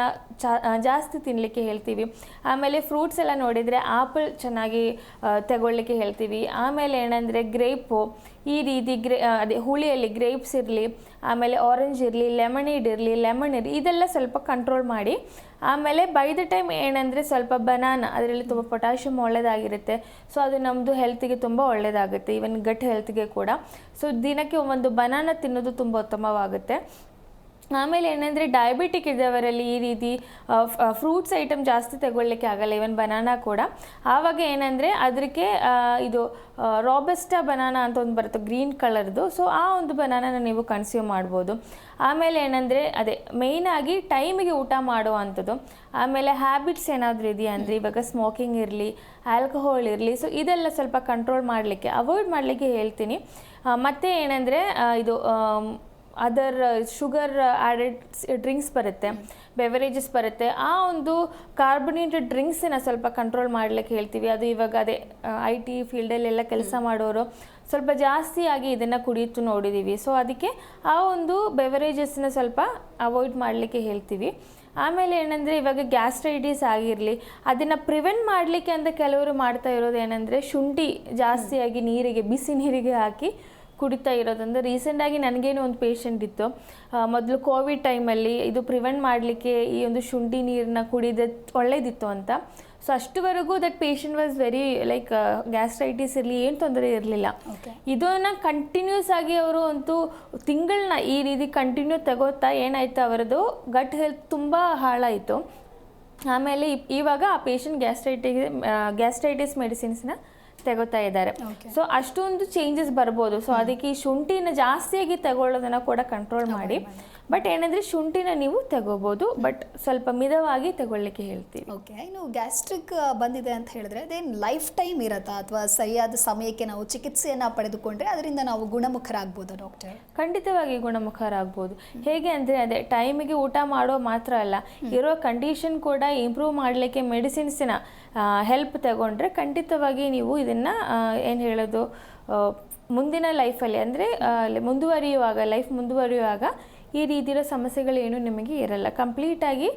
ಜಾಸ್ತಿ ತಿನ್ನಲಿಕ್ಕೆ ಹೇಳ್ತೀವಿ. ಆಮೇಲೆ ಫ್ರೂಟ್ಸ್ ಎಲ್ಲ ನೋಡಿದರೆ ಆಪಲ್ ಚೆನ್ನಾಗಿ ತಗೊಳ್ಳಿಕ್ಕೆ ಹೇಳ್ತೀವಿ. ಆಮೇಲೆ ಏನಂದರೆ ಗ್ರೇಪು ಈ ರೀತಿ ಅದೇ ಹುಳಿಯಲ್ಲಿ ಗ್ರೇಪ್ಸ್ ಇರಲಿ, ಆಮೇಲೆ ಆರೆಂಜ್ ಇರಲಿ, ಲೆಮನೇಡ್ ಇರಲಿ, ಲೆಮನ್ ಇರಲಿ, ಇದೆಲ್ಲ ಸ್ವಲ್ಪ ಕಂಟ್ರೋಲ್ ಮಾಡಿ. ಆಮೇಲೆ ಬೈ ದ ಟೈಮ್ ಏನಂದರೆ ಸ್ವಲ್ಪ ಬನಾನಾ, ಅದರಲ್ಲಿ ತುಂಬ ಪೊಟ್ಯಾಷಿಯಮ್ ಒಳ್ಳೆಯದಾಗಿರುತ್ತೆ. ಸೊ ಅದು ನಮ್ಮದು ಹೆಲ್ತಿಗೆ ತುಂಬ ಒಳ್ಳೆಯದಾಗುತ್ತೆ, ಈವನ್ ಗಟ್ ಹೆಲ್ತ್ಗೆ ಕೂಡ. ಸೊ ದಿನಕ್ಕೆ ಒಂದು ಬನಾನಾ ತಿನ್ನೋದು ತುಂಬ ಉತ್ತಮವಾಗುತ್ತೆ. ಆಮೇಲೆ ಏನಂದರೆ ಡಯಾಬಿಟಿಕ್ ಇದ್ದವರಲ್ಲಿ ಈ ರೀತಿ ಫ್ರೂಟ್ಸ್ ಐಟಮ್ ಜಾಸ್ತಿ ತಗೊಳ್ಳಿಕ್ಕೆ ಆಗಲ್ಲ, ಈವನ್ ಬನಾನಾ ಕೂಡ. ಆವಾಗ ಏನಂದರೆ ಅದಕ್ಕೆ ಇದು ರಾಬಸ್ಟಾ ಬನಾನಾ ಅಂತ ಒಂದು ಬರುತ್ತೆ ಗ್ರೀನ್ ಕಲರ್ದು. ಸೊ ಆ ಒಂದು ಬನಾನಾನ ನೀವು ಕನ್ಸ್ಯೂಮ್ ಮಾಡ್ಬೋದು. ಆಮೇಲೆ ಏನಂದರೆ ಅದೇ ಮೇಯ್ನಾಗಿ ಟೈಮಿಗೆ ಊಟ ಮಾಡುವಂಥದ್ದು. ಆಮೇಲೆ ಹ್ಯಾಬಿಟ್ಸ್ ಏನಾದರೂ ಇದೆಯಾ ಅಂದರೆ ಇವಾಗ ಸ್ಮೋಕಿಂಗ್ ಇರಲಿ, ಆಲ್ಕೋಹಾಲ್ ಇರಲಿ, ಸೊ ಇದೆಲ್ಲ ಸ್ವಲ್ಪ ಕಂಟ್ರೋಲ್ ಮಾಡಲಿಕ್ಕೆ ಅವಾಯ್ಡ್ ಮಾಡಲಿಕ್ಕೆ ಹೇಳ್ತೀನಿ. ಮತ್ತು ಏನಂದರೆ ಇದು ಅದರ್ ಶುಗರ್ ಆ್ಯಡೆಡ್ ಡ್ರಿಂಕ್ಸ್ ಬರುತ್ತೆ, ಬೆವರೇಜಸ್ ಬರುತ್ತೆ, ಆ ಒಂದು ಕಾರ್ಬನೇಟೆಡ್ ಡ್ರಿಂಕ್ಸನ್ನ ಸ್ವಲ್ಪ ಕಂಟ್ರೋಲ್ ಮಾಡಲಿಕ್ಕೆ ಹೇಳ್ತೀವಿ. ಅದು ಇವಾಗ ಅದೇ IT ಫೀಲ್ಡಲ್ಲೆಲ್ಲ ಕೆಲಸ ಮಾಡೋರು ಸ್ವಲ್ಪ ಜಾಸ್ತಿಯಾಗಿ ಇದನ್ನು ಕುಡಿಯುತ್ತು ನೋಡಿದ್ದೀವಿ. ಸೊ ಅದಕ್ಕೆ ಆ ಒಂದು ಬೆವರೇಜಸ್ನ ಸ್ವಲ್ಪ ಅವಾಯ್ಡ್ ಮಾಡಲಿಕ್ಕೆ ಹೇಳ್ತೀವಿ. ಆಮೇಲೆ ಏನಂದರೆ ಇವಾಗ ಗ್ಯಾಸ್ಟ್ರೈಟಿಸ್ ಆಗಿರಲಿ, ಅದನ್ನು ಪ್ರಿವೆಂಟ್ ಮಾಡಲಿಕ್ಕೆ ಅಂತ ಕೆಲವರು ಮಾಡ್ತಾ ಇರೋದು ಏನಂದರೆ ಶುಂಠಿ ಜಾಸ್ತಿಯಾಗಿ ನೀರಿಗೆ, ಬಿಸಿ ನೀರಿಗೆ ಹಾಕಿ ಕುಡಿತಾ ಇರೋದಂದ್ರೆ. ರೀಸೆಂಟಾಗಿ ನನಗೇನು ಒಂದು ಪೇಷಂಟ್ ಇತ್ತು, ಮೊದಲು ಕೋವಿಡ್ ಟೈಮಲ್ಲಿ ಇದು ಪ್ರಿವೆಂಟ್ ಮಾಡಲಿಕ್ಕೆ ಈ ಒಂದು ಶುಂಠಿ ನೀರನ್ನ ಕುಡಿದ ಒಳ್ಳೇದಿತ್ತು ಅಂತ. ಸೊ ಅಷ್ಟುವರೆಗೂ that patient was very like gastritis ಇರಲಿ ಏನು ತೊಂದರೆ ಇರಲಿಲ್ಲ. ಇದನ್ನು ಕಂಟಿನ್ಯೂಸ್ ಆಗಿ ಅವರು ಅಂತೂ ತಿಂಗಳನ್ನ ಈ ರೀತಿ ಕಂಟಿನ್ಯೂ ತಗೋತಾ ಏನಾಯಿತು ಅವರದು ಗಟ್ ಹೆಲ್ತ್ ತುಂಬ ಹಾಳಾಯಿತು. ಆಮೇಲೆ ಇವಾಗ ಆ ಪೇಷಂಟ್ ಗ್ಯಾಸ್ಟ್ರೈಟಿಸ್ ಮೆಡಿಸಿನ್ಸ್ನ ತಗೋತಾ ಇದ್ದಾರೆ. ಸೊ ಅಷ್ಟೊಂದು ಚೇಂಜಸ್ ಬರ್ಬೋದು. ಸೊ ಅದಕ್ಕೆ ಈ ಶುಂಠಿನ ಜಾಸ್ತಿಯಾಗಿ ತಗೊಳ್ಳೋದನ್ನು ಕೂಡ ಕಂಟ್ರೋಲ್ ಮಾಡಿ. ಬಟ್ ಏನಂದರೆ ಶುಂಠಿನ ನೀವು ತಗೋಬೋದು, ಬಟ್ ಸ್ವಲ್ಪ ಮಿತವಾಗಿ ತಗೊಳ್ಳಿಕ್ಕೆ ಹೇಳ್ತೀವಿ. ಓಕೆ, ಇನ್ನು ಗ್ಯಾಸ್ಟ್ರಿಕ್ ಬಂದಿದೆ ಅಂತ ಹೇಳಿದ್ರೆ ಅದೇನು ಲೈಫ್ ಟೈಮ್ ಇರುತ್ತಾ, ಅಥವಾ ಸರಿಯಾದ ಸಮಯಕ್ಕೆ ನಾವು ಚಿಕಿತ್ಸೆಯನ್ನು ಪಡೆದುಕೊಂಡ್ರೆ ಅದರಿಂದ ನಾವು ಗುಣಮುಖರಾಗ್ಬೋದಾ ಡಾಕ್ಟರ್? ಖಂಡಿತವಾಗಿ ಗುಣಮುಖರಾಗ್ಬೋದು. ಹೇಗೆ ಅಂದರೆ ಅದೇ ಟೈಮಿಗೆ ಊಟ ಮಾಡೋ ಮಾತ್ರ ಅಲ್ಲ, ಇರೋ ಕಂಡೀಷನ್ ಕೂಡ ಇಂಪ್ರೂವ್ ಮಾಡಲಿಕ್ಕೆ ಮೆಡಿಸಿನ್ಸಿನ ಹೆಲ್ಪ್ ತಗೊಂಡ್ರೆ ಖಂಡಿತವಾಗಿ ನೀವು ಇದನ್ನು ಏನು ಹೇಳೋದು ಮುಂದಿನ ಲೈಫಲ್ಲಿ ಅಂದರೆ ಲೈಫ್ ಮುಂದುವರಿಯುವಾಗ ಈ ರೀತಿಯ ಸಮಸ್ಯೆಗಳೇನು ನಿಮಗೆ ಇರಲ್ಲ. ಕಂಪ್ಲೀಟಾಗಿ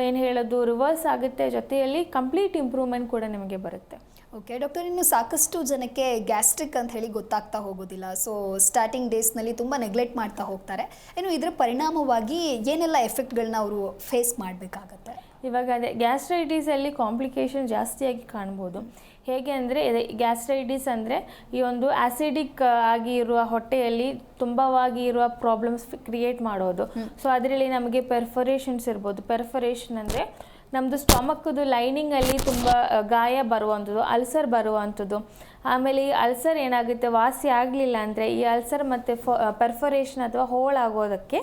ಏನು ಹೇಳೋದು ರಿವರ್ಸ್ ಆಗುತ್ತೆ, ಜೊತೆಯಲ್ಲಿ ಕಂಪ್ಲೀಟ್ ಇಂಪ್ರೂವ್ಮೆಂಟ್ ಕೂಡ ನಿಮಗೆ ಬರುತ್ತೆ. ಓಕೆ ಡಾಕ್ಟರ್, ಇನ್ನು ಸಾಕಷ್ಟು ಜನಕ್ಕೆ ಗ್ಯಾಸ್ಟ್ರಿಕ್ ಅಂತ ಹೇಳಿ ಗೊತ್ತಾಗ್ತಾ ಹೋಗೋದಿಲ್ಲ. ಸೊ ಸ್ಟಾರ್ಟಿಂಗ್ ಡೇಸ್ನಲ್ಲಿ ತುಂಬ ನೆಗ್ಲೆಕ್ಟ್ ಮಾಡ್ತಾ ಹೋಗ್ತಾರೆ. ಇನ್ನು ಇದರ ಪರಿಣಾಮವಾಗಿ ಏನೆಲ್ಲ ಎಫೆಕ್ಟ್ಗಳನ್ನ ಅವರು ಫೇಸ್ ಮಾಡಬೇಕಾಗತ್ತೆ? ಇವಾಗ ಅದೇ ಗ್ಯಾಸ್ಟ್ರೈಟಿಸಲ್ಲಿ ಕಾಂಪ್ಲಿಕೇಶನ್ ಜಾಸ್ತಿಯಾಗಿ ಕಾಣ್ಬೋದು. ಹೇಗೆ ಅಂದರೆ ಗ್ಯಾಸ್ಟ್ರೈಟಿಸ್ ಅಂದರೆ ಈ ಒಂದು ಆ್ಯಸಿಡಿಕ್ ಆಗಿ ಇರುವ ಹೊಟ್ಟೆಯಲ್ಲಿ ತುಂಬವಾಗಿ ಇರುವ ಪ್ರಾಬ್ಲಮ್ಸ್ ಕ್ರಿಯೇಟ್ ಮಾಡೋದು. ಸೊ ಅದರಲ್ಲಿ ನಮಗೆ ಪೆರ್ಫೊರೇಷನ್ಸ್ ಇರ್ಬೋದು. ಪೆರ್ಫೊರೇಷನ್ ಅಂದರೆ ನಮ್ಮದು ಸ್ಟಮಕ್ಕದು ಲೈನಿಂಗಲ್ಲಿ ತುಂಬ ಗಾಯ ಬರುವಂಥದ್ದು, ಅಲ್ಸರ್ ಬರುವಂಥದ್ದು. ಆಮೇಲೆ ಈ ಅಲ್ಸರ್ ಏನಾಗುತ್ತೆ, ವಾಸಿ ಆಗಲಿಲ್ಲ ಅಂದರೆ ಈ ಅಲ್ಸರ್ ಮತ್ತು ಪೆರ್ಫೊರೇಷನ್ ಅಥವಾ ಹೋಳಾಗೋದಕ್ಕೆ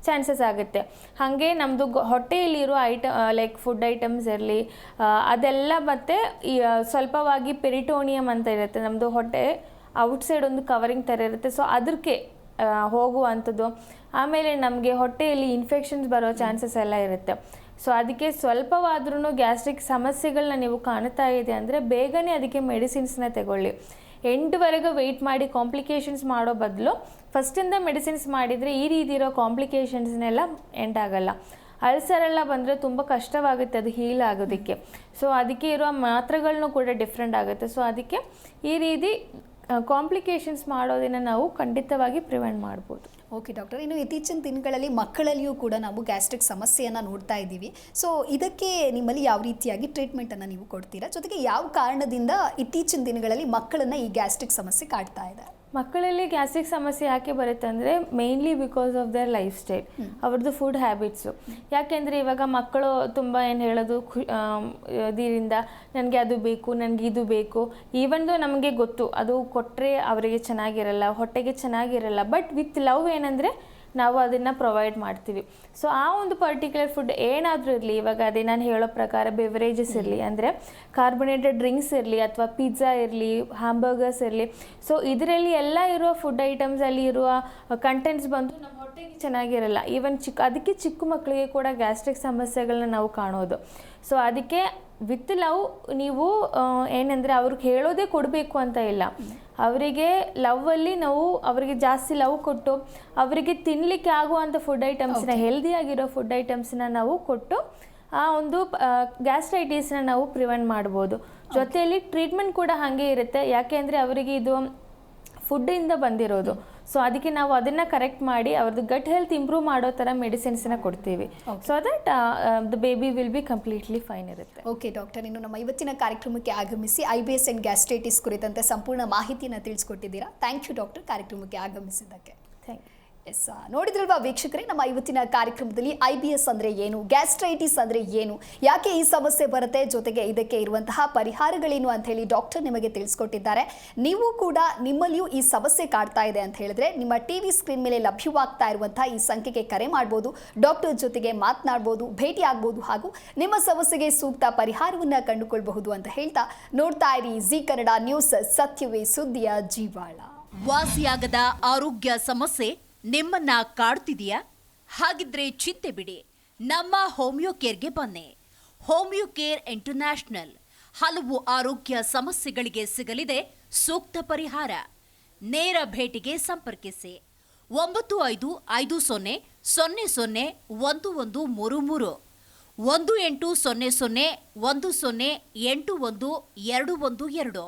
ಚಾನ್ಸಸ್ ಆಗುತ್ತೆ. ಹಾಗೆ ನಮ್ಮದು ಹೊಟ್ಟೆಯಲ್ಲಿರೋ ಲೈಕ್ ಫುಡ್ ಐಟಮ್ಸ್ ಇರಲಿ ಅದೆಲ್ಲ, ಮತ್ತು ಈ ಸ್ವಲ್ಪವಾಗಿ ಪೆರಿಟೋನಿಯಮ್ ಅಂತ ಇರುತ್ತೆ, ನಮ್ಮದು ಹೊಟ್ಟೆ ಔಟ್ಸೈಡ್ ಒಂದು ಕವರಿಂಗ್ ಥರ ಇರುತ್ತೆ. ಸೊ ಅದಕ್ಕೆ ಹೋಗುವಂಥದ್ದು. ಆಮೇಲೆ ನಮಗೆ ಹೊಟ್ಟೆಯಲ್ಲಿ ಇನ್ಫೆಕ್ಷನ್ಸ್ ಬರೋ ಚಾನ್ಸಸ್ ಎಲ್ಲ ಇರುತ್ತೆ. ಸೊ ಅದಕ್ಕೆ ಸ್ವಲ್ಪವಾದ್ರೂ ಗ್ಯಾಸ್ಟ್ರಿಕ್ ಸಮಸ್ಯೆಗಳನ್ನ ನೀವು ಕಾಣ್ತಾ ಇದೆ ಅಂದರೆ ಬೇಗನೆ ಅದಕ್ಕೆ ಮೆಡಿಸಿನ್ಸ್ನ ತಗೊಳ್ಳಿ. ಎಂಡ್ವರೆಗೂ ವೆಯ್ಟ್ ಮಾಡಿ ಕಾಂಪ್ಲಿಕೇಶನ್ಸ್ ಮಾಡೋ ಬದಲು ಫಸ್ಟಿಂದ ಮೆಡಿಸಿನ್ಸ್ ಮಾಡಿದರೆ ಈ ರೀತಿ ಇರೋ ಕಾಂಪ್ಲಿಕೇಶನ್ಸ್ನೆಲ್ಲ ಎಂಡ್ ಆಗಲ್ಲ. ಅಲ್ಸರೆಲ್ಲ ಬಂದರೆ ತುಂಬ ಕಷ್ಟವಾಗುತ್ತೆ ಅದು ಹೀಲ್ ಆಗೋದಕ್ಕೆ. ಸೊ ಅದಕ್ಕೆ ಇರೋ ಮಾತ್ರೆಗಳನ್ನೂ ಕೂಡ ಡಿಫ್ರೆಂಟ್ ಆಗುತ್ತೆ. ಸೊ ಅದಕ್ಕೆ ಈ ರೀತಿ ಕಾಂಪ್ಲಿಕೇಶನ್ಸ್ ಮಾಡೋದನ್ನು ನಾವು ಖಂಡಿತವಾಗಿ ಪ್ರಿವೆಂಟ್ ಮಾಡ್ಬೋದು. ಓಕೆ ಡಾಕ್ಟರ್, ಇನ್ನು ಇತ್ತೀಚಿನ ದಿನಗಳಲ್ಲಿ ಮಕ್ಕಳಲ್ಲಿಯೂ ಕೂಡ ನಾವು ಗ್ಯಾಸ್ಟ್ರಿಕ್ ಸಮಸ್ಯೆಯನ್ನು ನೋಡ್ತಾ ಇದ್ದೀವಿ. ಸೊ ಇದಕ್ಕೆ ನಿಮ್ಮಲ್ಲಿ ಯಾವ ರೀತಿಯಾಗಿ ಟ್ರೀಟ್ಮೆಂಟನ್ನು ನೀವು ಕೊಡ್ತೀರಾ? ಜೊತೆಗೆ ಯಾವ ಕಾರಣದಿಂದ ಇತ್ತೀಚಿನ ದಿನಗಳಲ್ಲಿ ಮಕ್ಕಳನ್ನು ಈ ಗ್ಯಾಸ್ಟ್ರಿಕ್ ಸಮಸ್ಯೆ ಕಾಡ್ತಾ ಇದೆ? ಮಕ್ಕಳಲ್ಲಿ ಗ್ಯಾಸ್ಟ್ರಿಕ್ ಸಮಸ್ಯೆ ಯಾಕೆ ಬರುತ್ತೆ ಅಂದರೆ mainly because of their life style, ಅವ್ರದ್ದು ಫುಡ್ ಹ್ಯಾಬಿಟ್ಸು. ಯಾಕೆಂದರೆ ಇವಾಗ ಮಕ್ಕಳು ತುಂಬ ಏನು ಹೇಳೋದು ಇದರಿಂದ ನನಗೆ ಅದು ಬೇಕು, ನನಗೆ ಇದು ಬೇಕು, ಈವನ್ ನಮಗೆ ಗೊತ್ತು ಅದು ಕೊಟ್ಟರೆ ಅವರಿಗೆ ಚೆನ್ನಾಗಿರಲ್ಲ, ಹೊಟ್ಟೆಗೆ ಚೆನ್ನಾಗಿರಲ್ಲ. ಬಟ್ ವಿತ್ ಲವ್ ಏನಂದರೆ ನಾವು ಅದನ್ನು ಪ್ರೊವೈಡ್ ಮಾಡ್ತೀವಿ. ಸೊ ಆ ಒಂದು ಪರ್ಟಿಕ್ಯುಲರ್ ಫುಡ್ ಏನಾದರೂ ಇರಲಿ, ಇವಾಗ ಅದೇ ನಾನು ಹೇಳೋ ಪ್ರಕಾರ ಬೆವರೇಜಸ್ ಇರಲಿ, ಅಂದರೆ ಕಾರ್ಬೊನೇಟೆಡ್ ಡ್ರಿಂಕ್ಸ್ ಇರಲಿ ಅಥವಾ ಪಿಜ್ಜಾ ಇರಲಿ, ಹ್ಯಾಂಬರ್ಗರ್ಸ್ ಇರಲಿ, ಸೊ ಇದರಲ್ಲಿ ಎಲ್ಲ ಇರುವ ಫುಡ್ ಐಟಮ್ಸಲ್ಲಿ ಇರುವ ಕಂಟೆಂಟ್ಸ್ ಬಂದು ನಮ್ಮ ಹೊಟ್ಟೆಗೆ ಚೆನ್ನಾಗಿರಲ್ಲ. ಈವನ್ ಅದಕ್ಕೆ ಚಿಕ್ಕ ಮಕ್ಕಳಿಗೆ ಕೂಡ ಗ್ಯಾಸ್ಟ್ರಿಕ್ ಸಮಸ್ಯೆಗಳನ್ನ ನಾವು ಕಾಣೋದು. ಸೊ ಅದಕ್ಕೆ ವಿತ್ ಲವ್ ನೀವು ಏನಂದರೆ ಅವ್ರಿಗೆ ಹೇಳೋದೇ ಕೊಡಬೇಕು ಅಂತ ಇಲ್ಲ, ಅವರಿಗೆ ಲವ್ವಲ್ಲಿ ನಾವು ಅವರಿಗೆ ಜಾಸ್ತಿ ಲವ್ ಕೊಟ್ಟು ಅವರಿಗೆ ತಿನ್ನಲಿಕ್ಕೆ ಆಗುವಂಥ ಫುಡ್ ಐಟಮ್ಸ್ನ, ಹೆಲ್ದಿಯಾಗಿರೋ ಫುಡ್ ಐಟಮ್ಸ್ನ ನಾವು ಕೊಟ್ಟು ಆ ಒಂದು ಗ್ಯಾಸ್ಟ್ರೈಟಿಸ್ನ ನಾವು ಪ್ರಿವೆಂಟ್ ಮಾಡ್ಬೋದು. ಜೊತೆಯಲ್ಲಿ ಟ್ರೀಟ್ಮೆಂಟ್ ಕೂಡ ಹಾಗೆ ಇರುತ್ತೆ, ಯಾಕೆ ಅಂದರೆ ಅವರಿಗೆ ಇದು ಫುಡ್ಡಿಂದ ಬಂದಿರೋದು. ಸೊ ಅದಕ್ಕೆ ನಾವು ಅದನ್ನು ಕರೆಕ್ಟ್ ಮಾಡಿ ಅವ್ರದ್ದು ಗಟ್ ಹೆಲ್ತ್ ಇಂಪ್ರೂವ್ ಮಾಡೋ ಥರ ಮೆಡಿಸಿನ್ಸನ್ನ ಕೊಡ್ತೀವಿ. So that the baby will be completely fine ಇರುತ್ತೆ. ಓಕೆ ಡಾಕ್ಟರ್, ಇನ್ನು ನಮ್ಮ ಇವತ್ತಿನ ಕಾರ್ಯಕ್ರಮಕ್ಕೆ ಆಗಮಿಸಿ IBS ಆ್ಯಂಡ್ ಗ್ಯಾಸ್ಟ್ರೈಟಿಸ್ ಕುರಿತಂತೆ ಸಂಪೂರ್ಣ ಮಾಹಿತಿಯನ್ನು ತಿಳಿಸ್ಕೊಟ್ಟಿದ್ದೀರಾ. ಥ್ಯಾಂಕ್ ಯು ಡಾಕ್ಟರ್, ಕಾರ್ಯಕ್ರಮಕ್ಕೆ ಆಗಮಿಸಿದ್ದಕ್ಕೆ. Thank you. ಎಸ್, ನೋಡಿದ್ರಲ್ವಾ ವೀಕ್ಷಕರೇ, ನಮ್ಮ ಇವತ್ತಿನ ಕಾರ್ಯಕ್ರಮದಲ್ಲಿ IBS ಅಂದರೆ ಏನು, ಗ್ಯಾಸ್ಟ್ರೈಟಿಸ್ ಅಂದರೆ ಏನು, ಯಾಕೆ ಈ ಸಮಸ್ಯೆ ಬರುತ್ತೆ, ಜೊತೆಗೆ ಇದಕ್ಕೆ ಇರುವಂತಹ ಪರಿಹಾರಗಳೇನು ಅಂತ ಹೇಳಿ ಡಾಕ್ಟರ್ ನಿಮಗೆ ತಿಳಿಸ್ಕೊಟ್ಟಿದ್ದಾರೆ. ನೀವು ಕೂಡ ನಿಮ್ಮಲ್ಲಿಯೂ ಈ ಸಮಸ್ಯೆ ಕಾಡ್ತಾ ಇದೆ ಅಂತ ಹೇಳಿದ್ರೆ ನಿಮ್ಮ TV ಸ್ಕ್ರೀನ್ ಮೇಲೆ ಲಭ್ಯವಾಗ್ತಾ ಇರುವಂತಹ ಈ ಸಂಖ್ಯೆಗೆ ಕರೆ ಮಾಡ್ಬೋದು, ಡಾಕ್ಟರ್ ಜೊತೆಗೆ ಮಾತನಾಡ್ಬೋದು, ಭೇಟಿ ಆಗ್ಬೋದು, ಹಾಗೂ ನಿಮ್ಮ ಸಮಸ್ಯೆಗೆ ಸೂಕ್ತ ಪರಿಹಾರವನ್ನು ಕಂಡುಕೊಳ್ಬಹುದು ಅಂತ ಹೇಳ್ತಾ ನೋಡ್ತಾ ಇರಿ ಜಿ ಕನ್ನಡ ನ್ಯೂಸ್, ಸತ್ಯವೇ ಸುದ್ದಿಯ ಜೀವಾಳ. ವಾಸಿಯಾಗದ ಆರೋಗ್ಯ ಸಮಸ್ಯೆ ನಿಮ್ಮನ್ನ ಕಾಡ್ತಿದೆಯಾ? ಹಾಗಿದ್ರೆ ಚಿಂತೆ ಬಿಡಿ, ನಮ್ಮ ಹೋಮಿಯೋ ಕೇರ್ಗೆ ಬನ್ನಿ. ಹೋಮಿಯೋ ಕೇರ್ ಇಂಟರ್ನ್ಯಾಷನಲ್ ಹಲವು ಆರೋಗ್ಯ ಸಮಸ್ಯೆಗಳಿಗೆ ಸಿಗಲಿದೆ ಸೂಕ್ತ ಪರಿಹಾರ. ನೇರ ಭೇಟಿಗೆ ಸಂಪರ್ಕಿಸಿ 9550001133 1800 10811212.